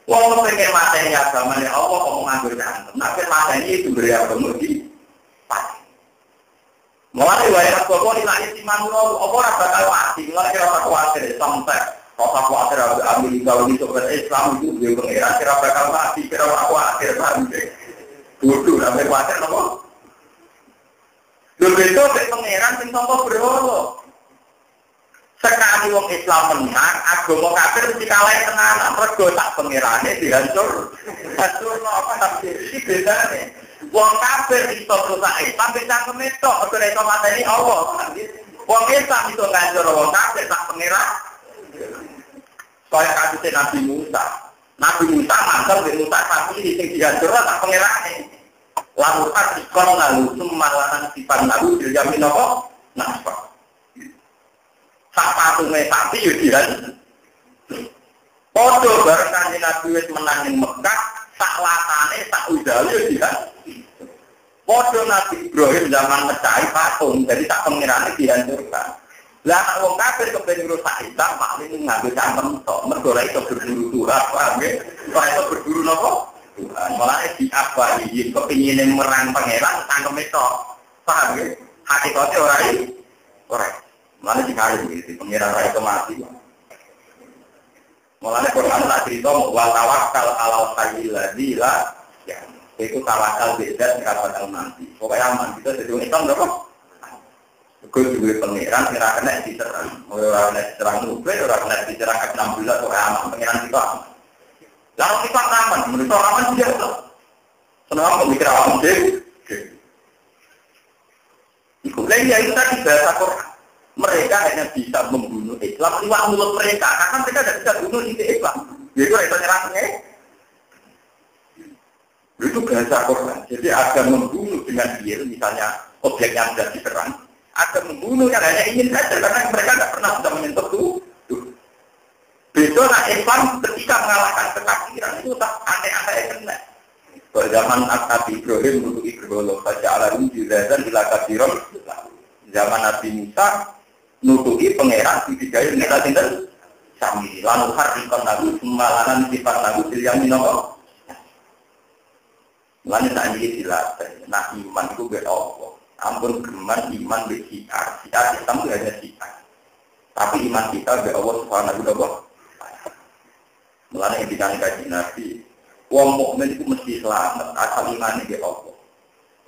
Wong kepengin mateni agamane Allah kok nganggur cantum. Nek mateni itu beri agama iki pati. Mulane wae kok kok dilakoni manungsa apa ora bakal mati. Mulane ora kuwatir sampai kota kuatir Amerika ini sebagai Islam itu dia pengira kira bakal mati kira kuatir sampai bodoh sampai kuatir apa? Lebih itu pengiran sing tanpa berhala. Sekali wong Islam menang, agama kafir mesti kalah tenan. Mergo tak pengerane dihancur. Hancur apa tapi iki bedane. Wong kafir iso rusak Islam bisa kemetok, ora iso mateni Allah. Wong Islam iso ngancur wong kafir tak pengerane. Kaya kasus Nabi Musa. Nabi Musa mantel di Musa tapi di sing dihancur tak pengerane. Lalu atikon lalu sumalanan sifat lalu dijamin apa? Nafkah. Sak patunge sapi yo dihancur. Padha bareng kanjeng Nabi wis menang ning Mekah, sak latane sak udale yo dihancur. Padha Nabi Ibrahim zaman mecahi patung, jadi tak pengerane dihancurkan. Lah wong kafir kepen rusak Islam paling nganggo cangkem tok, mergo ora iso berburu Tuhan, paham nggih? Ora iso berburu napa? Tuhan. Malah diabai yen kepingine merang pangeran cangkem tok. Paham nggih? Hakikate ora. Malah dikali iki pangeran ora iso mati. Malah Quran tak cerita wa tawakkal 'alal hayyil ladzi la ya. Itu tawakal beda dengan mati. Pokoknya aman kita jadi Islam lho. Gue juga pengiran, kira kena diserang. Orang kena diserang nuklir, orang kena diserang ke 6 bulan, orang aman, pengiran kita aman. Lalu kita aman, menurut orang aman juga itu. Kenapa mikir aman deh? Ikut lagi ya itu tadi bahasa Quran. Mereka hanya bisa membunuh Islam lewat mulut mereka, karena mereka tidak bisa bunuh isi Islam. Jadi itu nyerangnya. Itu bahasa Quran. Jadi ada membunuh dengan dia, misalnya objeknya sudah diserang. Ada membunuh yang hanya ingin saja karena mereka tidak pernah sudah menyentuh tuh. Besok Islam ketika mengalahkan kekafiran itu tak aneh-aneh kena. Pada zaman Nabi Ibrahim untuk Ibrahim saja alam juzazan ila kafiron. Zaman Nabi Musa nutupi pangeran dibidayain kita tinggal sami lalu harikon nabi semalanan sifat nabi yang minoko. Lalu tak ini dilatih. Nah iman itu berapa? Ampun geman iman bersiar, siar Islam itu hanya siar. Tapi iman kita be Allah Subhanahu wa taala. Mulane kita ngaji Nabi, wong mukmin itu mesti selamat asal imane be Allah.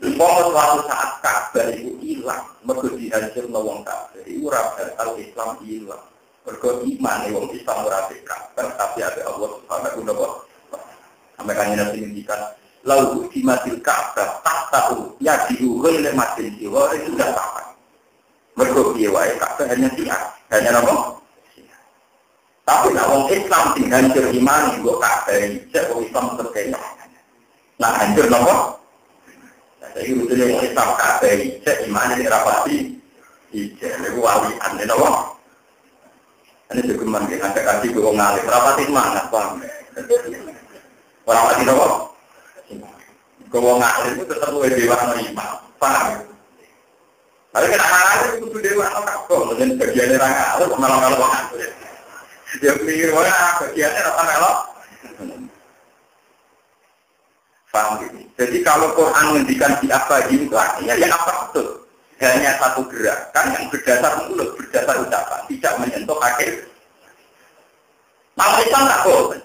Umpama suatu saat kabar itu hilang, mergo dihancurno wong kafir, iku ora bakal Islam hilang. Mergo imane wong Islam ora kabar, tapi ada Allah Subhanahu wa taala. Sampai kan Nabi ngendikan lalu dimatil Ka'bah tak tahu ya diuhul lematin jiwa itu sudah apa mergo piye wae Ka'bah hanya siar hanya apa tapi nek wong Islam sing hancur iman kok Ka'bah cek wong Islam terkena nah hancur napa jadi rutine wong Islam Ka'bah cek iman nek ora pasti iki lek walian napa ane dokumen ki ada kasih wong alim ora pati semangat paham ora pati napa kalau ngalir itu tetap luar dewa menerima, paham? Tapi kita ngalir itu dewa kakak, mungkin bagiannya orang ngalir, malah ngalir. Dia pikir mana bagiannya orang ngalir. Paham ini? Jadi kalau Quran menghentikan di apa itu artinya ya apa betul? Hanya satu gerakan yang berdasar mulut, berdasar ucapan, tidak menyentuh kaki. Nah, itu tak boleh.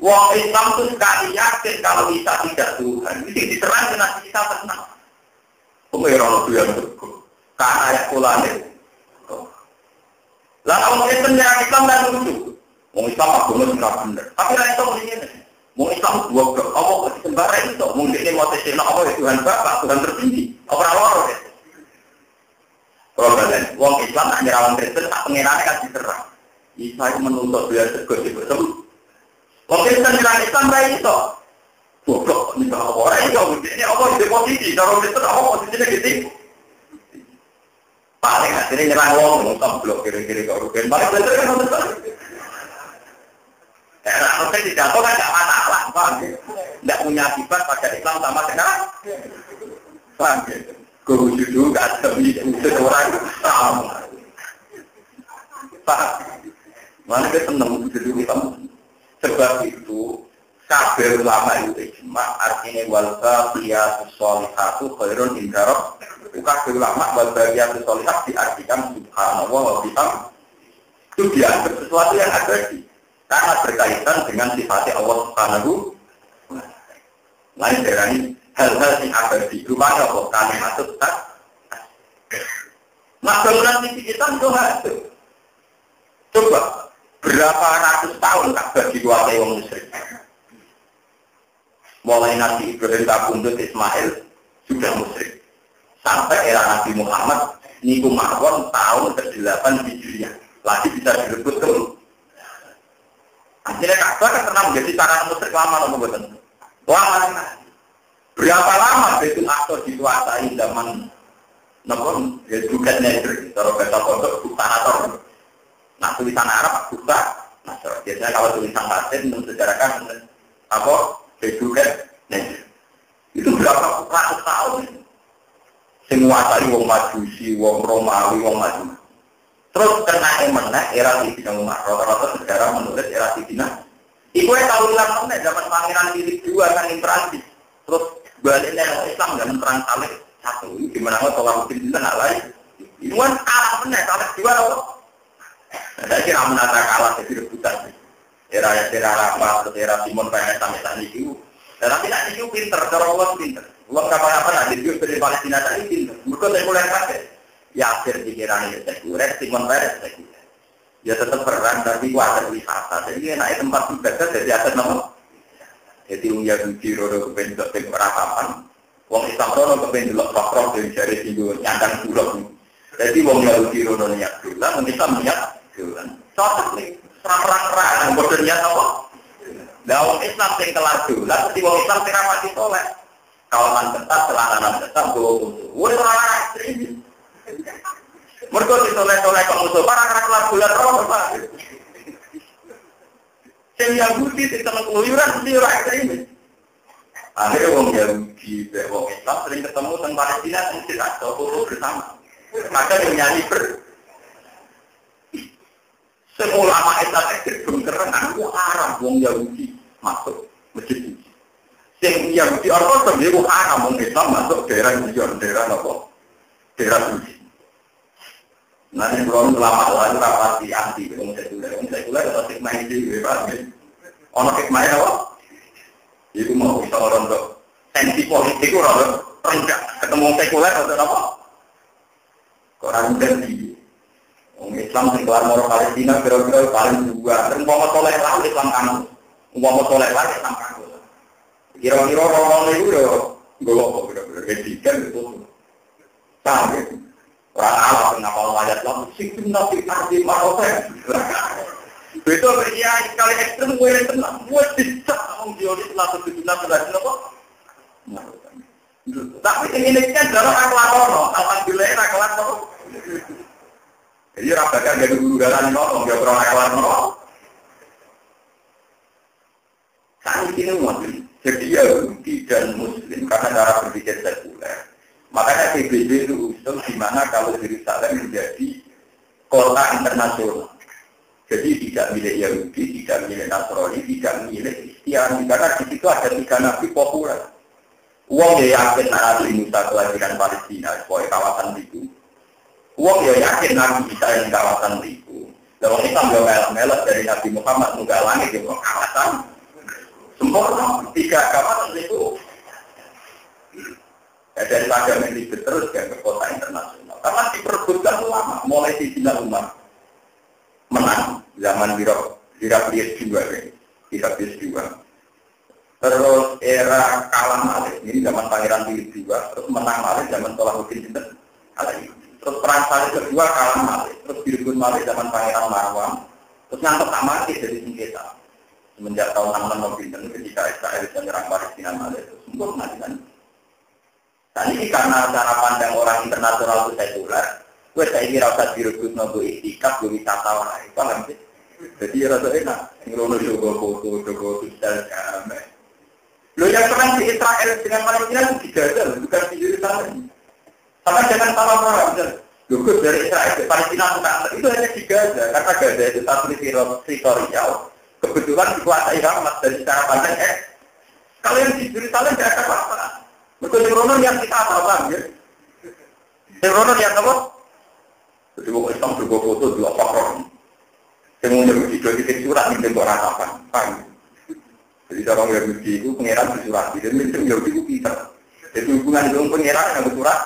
Wong Islam itu sekali yakin kalau kita tidak Tuhan, itu diserang dengan kita tenang. Pengeran itu yang berikut. Karena ayat kulane. Lalu orang Islam yang Islam dan lucu. Wong Islam agama tidak benar. Tapi orang Islam begini. Wong Islam dua blok. Allah sembara itu. Mungkin ini mau tesina apa ya Tuhan Bapak, Tuhan tertinggi. Apa loro ya? Kalau kalian, Wong Islam hanya rawan Kristen, tak pengeran kan diserang. Isa menuntut dia segera betul. Mungkin tentang Islam baik itu, goblok ni tak apa orang itu, mungkin apa di posisi, kalau itu apa posisinya gitu. Paling akhirnya nyerang wong, ngomong blok kira-kira kau rugen, paling betul kan betul. Kalau saya tidak tahu kan tak masalah, paham? Tidak punya akibat pada Islam sama sekarang, paham? Guru judul gak ada wujud orang sama, paham? Mana dia senang wujud Islam? Sebab itu kabeh ulama itu ijma artinya wal baqiyatu sholihatu khairun inda rabb. Kabeh ulama wal baqiyatu sholihat diartikan subhanallah wa bihamdihi. Itu dianggap sesuatu yang abadi karena berkaitan dengan sifat Allah Subhanahu wa taala. Lain dari hal-hal yang abadi rumah apa kalimat tak. Nah, kalau nanti kita itu harus Coba berapa ratus tahun Ka'bah dikuasai orang musyrik. Mulai Nabi Ibrahim kabundut Ismail sudah musyrik. Sampai era Nabi Muhammad niku mawon tahun ke-8 Hijriah. Lagi bisa direbut tuh. Akhirnya Ka'bah kan pernah menjadi sarana musyrik lama loh betul. Lama. Berapa lama Baitul Aqsa dikuasai zaman namun ya juga negeri. Kalau bahasa pondok Bukanator. Nah tulisan Arab buka. Nah biasanya kalau tulisan Latin mensejarahkan apa juga negeri. Itu berapa ratus tahun? Semua tadi wong Majusi, wong Romawi, wong Maju. Terus kena meneh era Sidina Umar. Rata-rata sejarah menulis era Sidina. Iku tahun lalu zaman Pangeran Philip II kan Prancis. Terus baliknya Islam dan perang Salib satu. Ini gimana kalau Tolak Utin tidak lain? Ini kan kalah meneh, kalah dua loh. Saya kira menata kalah jadi rebutan. Era Rafa, era Simon Peres sampai saat itu. Tapi nak itu pinter, cara Allah pinter. Allah kapan-kapan ada juga dari Palestina tadi pinter. Mereka sekuler pakai. Yasir dikiranya sekuler, Simon Peres sekuler. Ya tetap perang, tapi wajar wisata. Jadi naik tempat ibadah jadi atas nama. Jadi Yahudi rodo kependelok temperatapan. Wong Islam rodo kependelok roh dari jari singgung nyandang bulog. Jadi wong Yahudi rodo niat bulan, wong Islam niat bulan. Cocok nih, serang-serang, bodohnya apa? Nah, wong Islam yang kelar bulan, jadi wong Islam yang rapati soleh. Kawanan ketat, celananan ketat, bawa musuh. Woi, orang ekstrim. Mereka ditoleh-toleh ke musuh, para kelar bulan roh, Pak. Yang Yahudi di tengah keluyuran, mesti orang ekstrim. Akhirnya wong Yahudi, wong Islam sering ketemu tentang Palestina, mesti ada foto bersama. Maka yang nyanyi semua ulama Islam ekstrim keren, aku haram wong Yahudi masuk masjid ini. Yang Yahudi Orthodox dia haram wong Islam masuk daerah Zion, daerah apa? Daerah suci. Nanti belum ulama lain rapati anti wong sekuler atau hikmah ini, ono hikmah apa? Itu mau bisa orang tuh tensi politik orang rendah ketemu sekuler atau apa? Orang tensi. Orang Islam yang keluar moro Palestina kira-kira paling dua. Dan umpama soleh lah Islam kamu. Umpama soleh lah Islam kamu. Kira-kira orang itu udah golok bener-bener edikan itu. Tahu? Orang Allah ngapal ayat lah. Sikit nabi arti marofen. Betul ya sekali ekstrem gue yang tenang. Gue tidak mau diori selama 7 bulan apa? Tapi ini kan dalam akhlak alhamdulillah akhlak. Jadi rasakan dari guru dalam nolong, dia pernah akhlak nolong. Saat ini Muslim, jadi Yahudi dan Muslim karena cara berpikir sekuler. Makanya PBB itu usul di mana kalau Yerusalem menjadi kota internasional. Jadi tidak milik Yahudi, tidak milik Nasrani, tidak milik Kristiani. Karena di situ ada 3 nabi populer. Uang ya yakin Nabi Musa kelahiran Palestina, sebagai kawasan itu. Uang ya yakin Nabi Isa yang kawasan itu. Dan orang Islam juga melek dari Nabi Muhammad munggah langit di kawasan. Sempurna 3 kawasan itu. Ya, dari pada militer terus ke kota internasional. Karena diperebutkan lama, mulai di Sidina Umar. Menang zaman Heraklius juga. Terus era kalah Malik, ini zaman Pangeran Philip II, terus menang Malik zaman Tolak Utin Sinten. Terus perang Salib kedua kalah Malik, terus direbut Malik zaman Pangeran Marwan, terus ngantuk mati dari sengketa. Semenjak tahun 66 ketika Israel menyerang Palestina Malik, terus sempurna kan. Dan ini karena cara pandang orang internasional itu sekuler. Gue saya kira usah direbut nopo itikaf, gue wisata lah, paham sih? Jadi rasa enak, ngelono jogo foto, jogo sosial, jamai. Lo yang perang di Israel dengan Palestina itu digagal, bukan di Yerusalem. Sama jangan salah orang, logo dari Israel ke Palestina itu hanya digagal, karena Gaza itu satu teritorial, kebetulan dikuasai Hamas dari secara pandang kalau yang di Yerusalem tidak ada apa-apa. Betul Ronon yang kita apa ya? Ronon yang apa? Jadi orang Islam juga foto dua pakar. Yang menjadi video di surat ini bentuk ratapan. Jadi orang Yahudi itu pengeran di surat. Jadi mungkin Yahudi itu pintar. Jadi hubungan dengan pengeran yang bersurat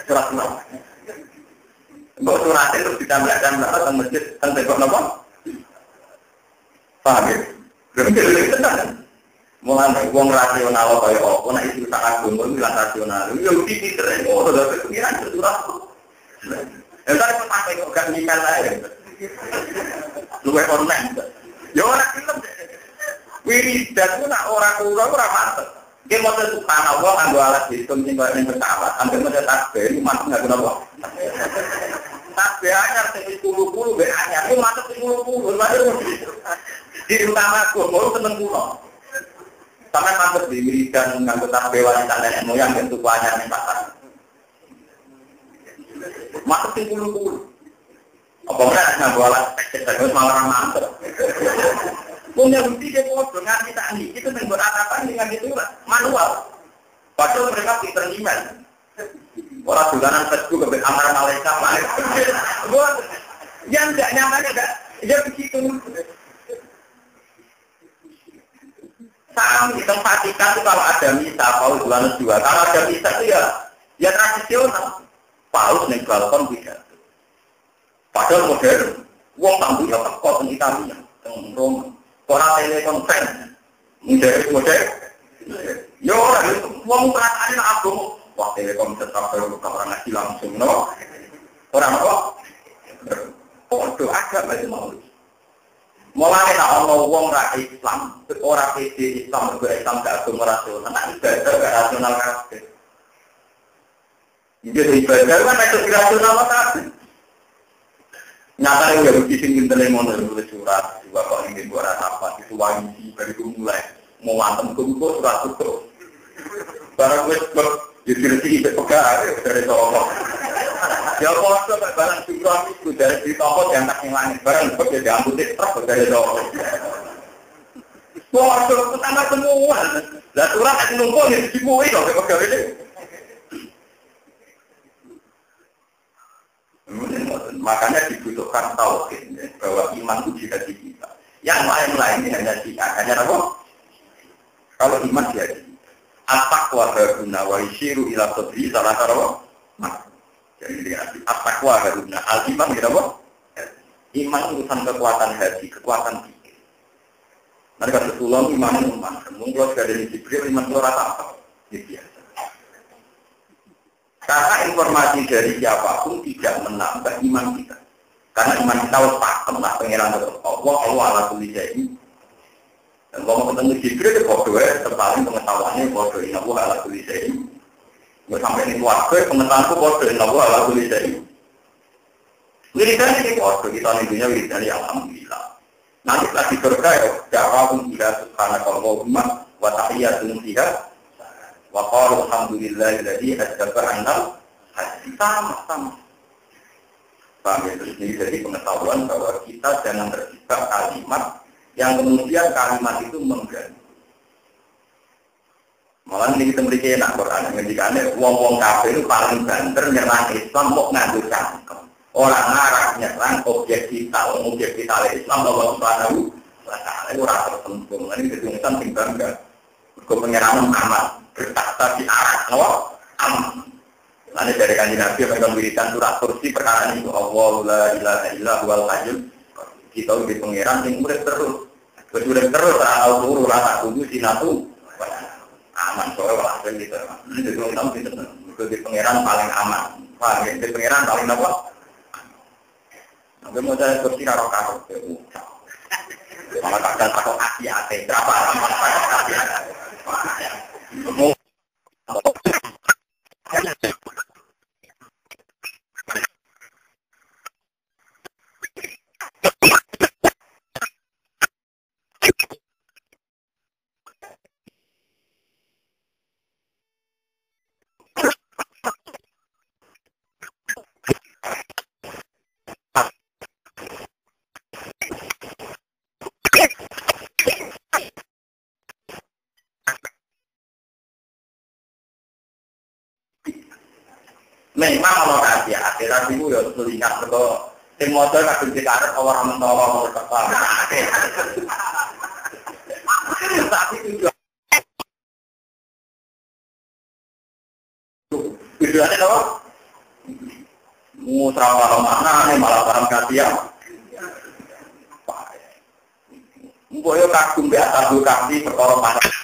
surat. Untuk surat itu terus ditambahkan tentang masjid tentang apa? Paham ya? Mulai uang rasional kaya apa, nek itu tak agama itu bilang rasional. Ya pinter oh udah kepikiran terus. Entar kok sampai kok gak nyimpen ae. Luwe online. Ya ora film. Wiridan ku nak ora kurang ora mantep. Ki moto subhanallah nganggo alat hitung sing koyo ning pesawat, ambil moto tasbih iki mantep gak kenapa. Tasbih anyar sing 10 be anyar, ku mantep 10. Di utama ku mau seneng kulo. Sampai mantep di wiridan nganggo tasbih wanita nenek moyang bentuk anyar ning pasar. Mantep 10. Apa ora nganggo alat teknik malah mantep. Punya bukti dia bodoh, ngerti tak nih, itu membuat apa dengan itu manual. Padahal mereka pinter email. Orang bulanan Facebook ke kamar malaikat lain. Yang enggak nyaman enggak, ya begitu. Sama di tempat itu kalau ada misa, Paus bulan 2. Kalau ada misa itu ya tradisional. Paus nih balkon tidak. Padahal modern, uang tamu yang tekot di Italia, Roma. Orang telekonsen, model, yo orang itu uang perasaan aku, wah telekonsen tak perlu orang ngasih langsung, no, orang apa? Oh, agama itu mau. Mulai tak ono uang rakyat Islam, orang PD Islam berislam gak agama rasional, nak ibadah gak rasional kabeh. Jadi ibadah kan itu rasional kabeh. Nyata yang begitu ingin mono nulis surat, juga kok ingin buat apa itu wangi dari mulai mau mantem kumpul surat itu. Barang wes jadi itu pegang dari toko. Ya foto barang surat itu dari toko yang tak langit barang seperti diambil truk dari toko. Foto pertama semua. Lah surat itu nunggu di semua itu pegang ini. Makanya dibutuhkan tauhid bahwa iman itu jika di kita. Yang lain-lain hanya hanya apa? Kalau iman dia at-taqwa haruna wa yushiru ila sadri salah satu. Jadi at-taqwa haruna al-iman gitu apa? Iman urusan kekuatan hati, kekuatan pikir. Mereka tertulang iman. Mungkin kalau sudah dari Jibril iman itu rata apa? Biasa. Karena informasi dari siapapun tidak menambah iman kita. Karena iman kita harus pakem lah pengiran Allah ala kulli syai'in. Dan kalau ketemu Jibril itu bodoh terpaling pengetahuannya bodoh Allah ala kulli syai'in. Sampai ini keluarga pengetahuanku bodoh Allah ala kulli syai'in. Wiridan ini bodoh kita dunia wiridan alhamdulillah. Nanti lagi surga ya jawabun ila subhanakallahumma wa tahiyyatun fiha. Wa qalu alhamdulillahilladzi hadzaba 'anil sama. Paham ya? Jadi pengetahuan bahwa kita jangan terjebak kalimat yang kemudian kalimat itu mengganggu. Malah ini kita beri enak Quran ngendikane wong-wong kafir itu paling banter nyerang Islam kok nganggo cangkem. Orang ngarang nyerang objek vital Islam Allah Subhanahu wa taala ora tertentu. Ini kedudukan sing bangga. Penyerangan amat bertakta di arah no amat. Lalu dari kanjeng Nabi akan memberikan surat kursi perkara ini Allah la ilaha illa huwal hayyul kita di pengiran yang urip terus tahu turu rasa kudu sinatu aman soalnya wae gitu. Itu kita di pengiran paling aman. Wah, di pengiran paling apa? Sampai mau cari kursi karo-karo malah kadang takut hati-hati berapa lama hati-hati. Memang kalau kasih akhirat itu ya terlihat kalau tim motor kadang kita ada orang mentolong berkepala. Tapi itu tujuannya apa? Musyawarah mana nih malah paham kasih ya? Boyo kagum be atas kasih perkara panas.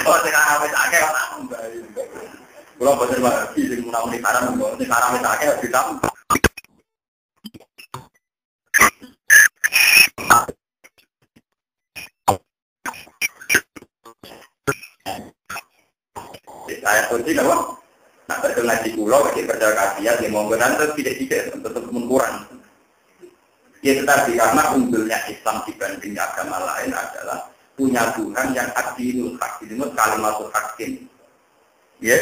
Oh, sekarang wis akeh ora mbali. Kula boten ngerti sing menawi karam kok sekarang wis akeh ditambah. Saya kunci apa? Nah, betul ngaji kula bagi percaya kasihan yang monggo nanti tidak tetap kurang. Ya tetapi karena unggulnya Islam dibanding agama lain adalah punya Tuhan yang adilul hakim, kalimatul hakim. Ya,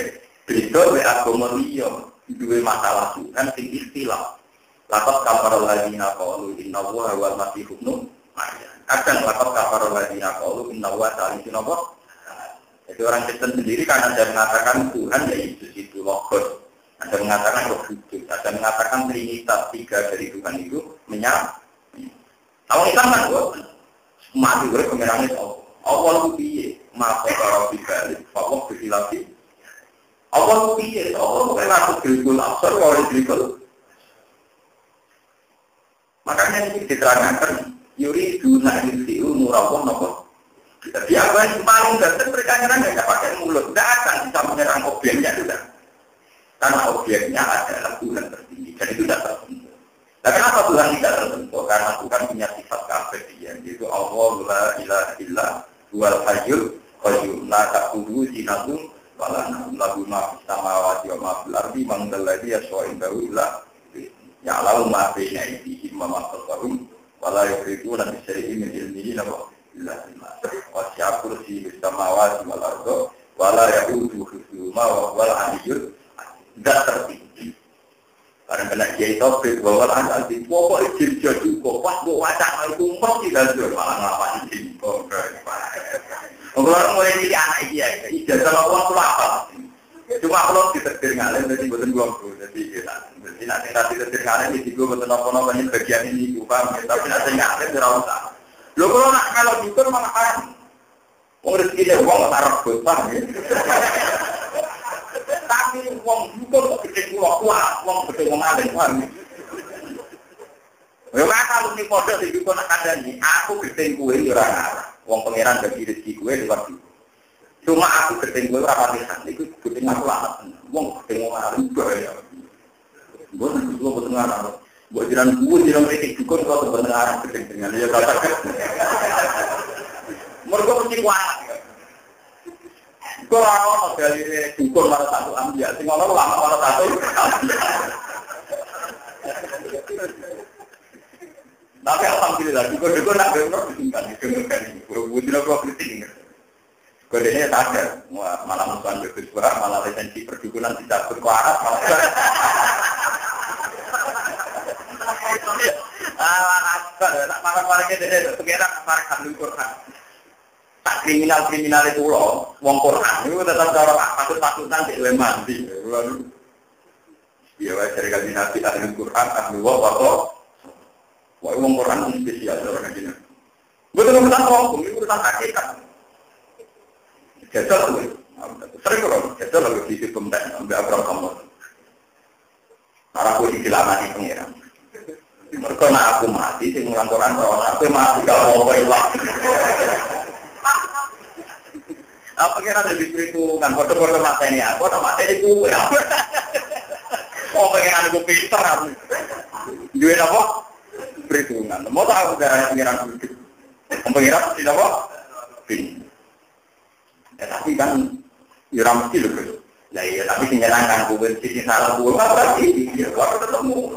beda we agama liya, duwe masalah Tuhan sing istilah. Laqad kafara alladziina qalu inna Allaha wal masih ibnu Maryam. Kadang laqad kafara alladziina qalu inna Allaha salisun apa? Jadi orang Kristen sendiri kan ada mengatakan Tuhan ya itu logos. Ada mengatakan roh kudus, ada mengatakan trinitas tiga dari Tuhan itu menyatu. Kalau kita kan mati oleh pengirangan Allah itu piye, maka kalau dibalik, Allah bersilapi. Allah itu piye, Allah bukan laku dirikul absar, kalau dirikul. Makanya ini diterangkan, yuri dunia yusiu murabun nopo. Jadi apa yang paling dasar mereka nyerang tidak pakai mulut, tidak akan bisa menyerang objeknya sudah. Karena objeknya adalah Tuhan tertinggi, dan itu tidak tersentuh. Nah, kenapa Tuhan tidak tersentuh? Karena Tuhan punya sifat keabadian, yaitu Allah la ilaha illa huwal hayyul qayyum la ta'khudhuhu sinatun wa la nawm lahu ma fis samawati wa ma fil ardi man dzal ladzi yashfa'u indahu illa ya'lamu ma baina aydihim wa ma khalfahum wa la yuhituna bi shay'in min ilmihi illa billah wa si'a kursiyyu samawati wal ardi wa la ya'uduhu hifdhuhuma wa huwal 'aliyyul tidak tertinggi. Karena kena kiai topik bahwa anak di pokok itu jadi pas buat wacana itu mesti tidak jual malah ngapain di pokok. Kalau mulai jadi anak dia, ijazah uang tu apa? Cuma kalau ditertir ngalir jadi betul uang tu, jadi nanti ditertir ngalir di situ betul apa ini bagian ini juga, tapi nanti ngalir berawal. Lo kalau jujur malah kan, orang rezeki dia uang tak rebut, paham ya? Tapi wong juga kok gede kuat, wong gede wong alim kan. Ya kalau ni podo iki kok nak kandhani, aku gede kuwe ora ngarah. Wong pangeran bagi rezeki kuwe lewat itu. Cuma aku gede kuwe ora patihan, iku gede aku lamat. Wong gede wong alim ya. Mbok boten ngarah. Mbok jiran kuwe jiran rezeki dukun kok boten ngarah gede dengan ya kata. Mergo mesti kuat. Kalau dari dukun malah satu ambil, tinggal lama malah satu. Tapi alhamdulillah, dukun nak berurut disingkat, disingkat. Bukan aku kritik. Kodenya sadar, malah musuhan berkesuara, malah lisensi perdukunan tidak berkuarat, malah. Nak marah-marah kita, pengerak marah Quran. Tak kriminal itu loh, wong Quran itu tetap cara patut-patutan di luar mandi. Ya, dari kaji nabi ahli Quran, ahli wawato. Wah, wong Quran spesial orang ini. Betul urusan hukum, ini urusan hakikat. Jajal tuh, sering orang jajal lagi di situ pemben, ambil abram kamu. Karena aku dilamani pengiran. Mereka nak aku mati, sing ngulang Quran, aku mati gak mau hilang. Apa kira lebih perhitungan, foto-foto mata ini aku, atau mata ini gue. Oh pengen aku pinter aku. Duit apa? Perhitungan. Mau tahu udah pengiran itu? Pengiran tidak apa? Ya tapi kan ya mesti loh. Lah iya tapi menyenangkan gue sih salah gue apa sih? Ya baru ketemu.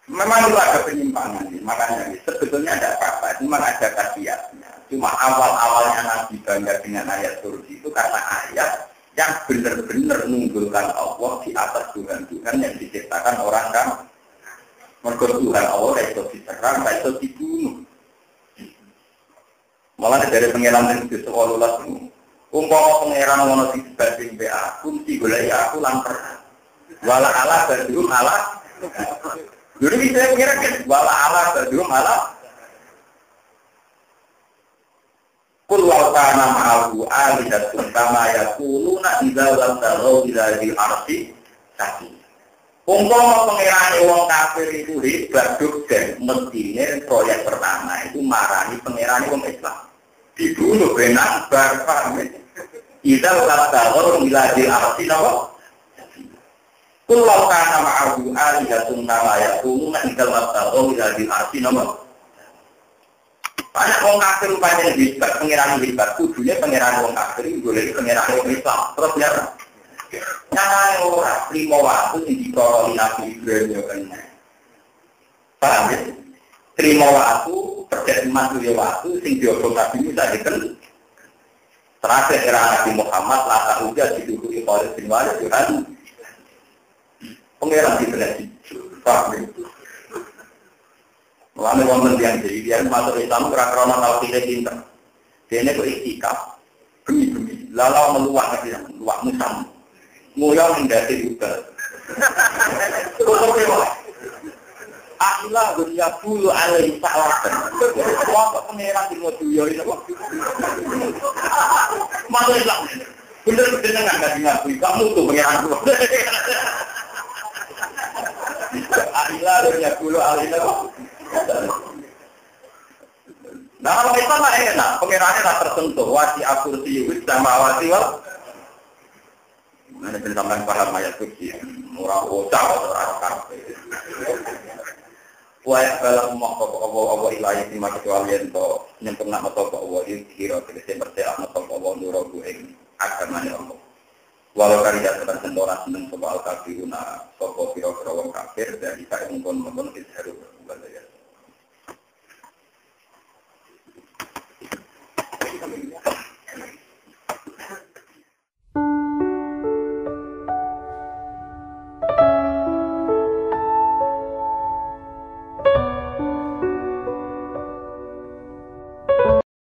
Memang itu ada penyimpangan, makanya sebetulnya ada apa-apa, cuma ada khasiatnya. Cuma awal-awalnya Nabi bangga dengan ayat kursi itu karena ayat yang benar-benar menunggulkan Allah di atas Tuhan-Tuhan yang diciptakan orang kan. Mergo Tuhan Allah itu diserang, itu dibunuh. Malah dari pengeran itu seolah-olah umpama pengeran ngono sing dibanding be aku, mesti golek aku lanter. Wala ala badru ala. Dulu bisa mengira kan wala ala badru ala. Qul wa kana ma'ahu alihatun kama yaquluna idza lam tarau ila dil arsi sakit. Umpama pengerane wong kafir itu hebat dan mestine proyek pertama itu marani pengerane wong Islam. Dibunuh benar barfam. Idza lam tarau ila dil arsi napa? Qul wa kana ma'ahu alihatun kama yaquluna idza lam tarau ila dil arsi napa? Banyak orang kafir rupanya hebat, pengiran hebat, kudunya pengiran orang kafir, boleh pengiran orang Islam. Terus ya, nyata orang lima waktu yang dikoroli Nabi Ibrahim kan. Paham ya? Terima waktu, terjadi mantunya waktu, sing diobong Nabi Musa diken. Terakhir era Nabi Muhammad, lata udah didukui oleh bin Walid, Tuhan. Pengiran di belah itu, paham ya? Mulane wonten yang jadi dia masuk Islam ora-ora tau pilih pinter. Dene kok itikaf. Bumi-bumi lalau meluak iki, luak musam. Ngoyo ndase juga. Akhilah dunia dulu alai salatan. Wong pengeran di moduyo iki kok. Masuk Islam. Bener-bener enggak ngaku kamu tuh pengeran. Akhilah dunia dulu alai salatan. Nah kalau itu lah enak, pengirannya tak tersentuh. Wasi akursi wis sama wasi wal. Mana bisa sampai paham ayat kursi, murah bocah atau akar. Wah kalau mau apa ilahi lima kecualian to nyempurna atau apa kira kira berseak atau apa nurabu ing agamanya Allah. Walau karya sedang sendoran seneng soal kafiruna sopo kira-kira wong kafir dari saya mungkin izharu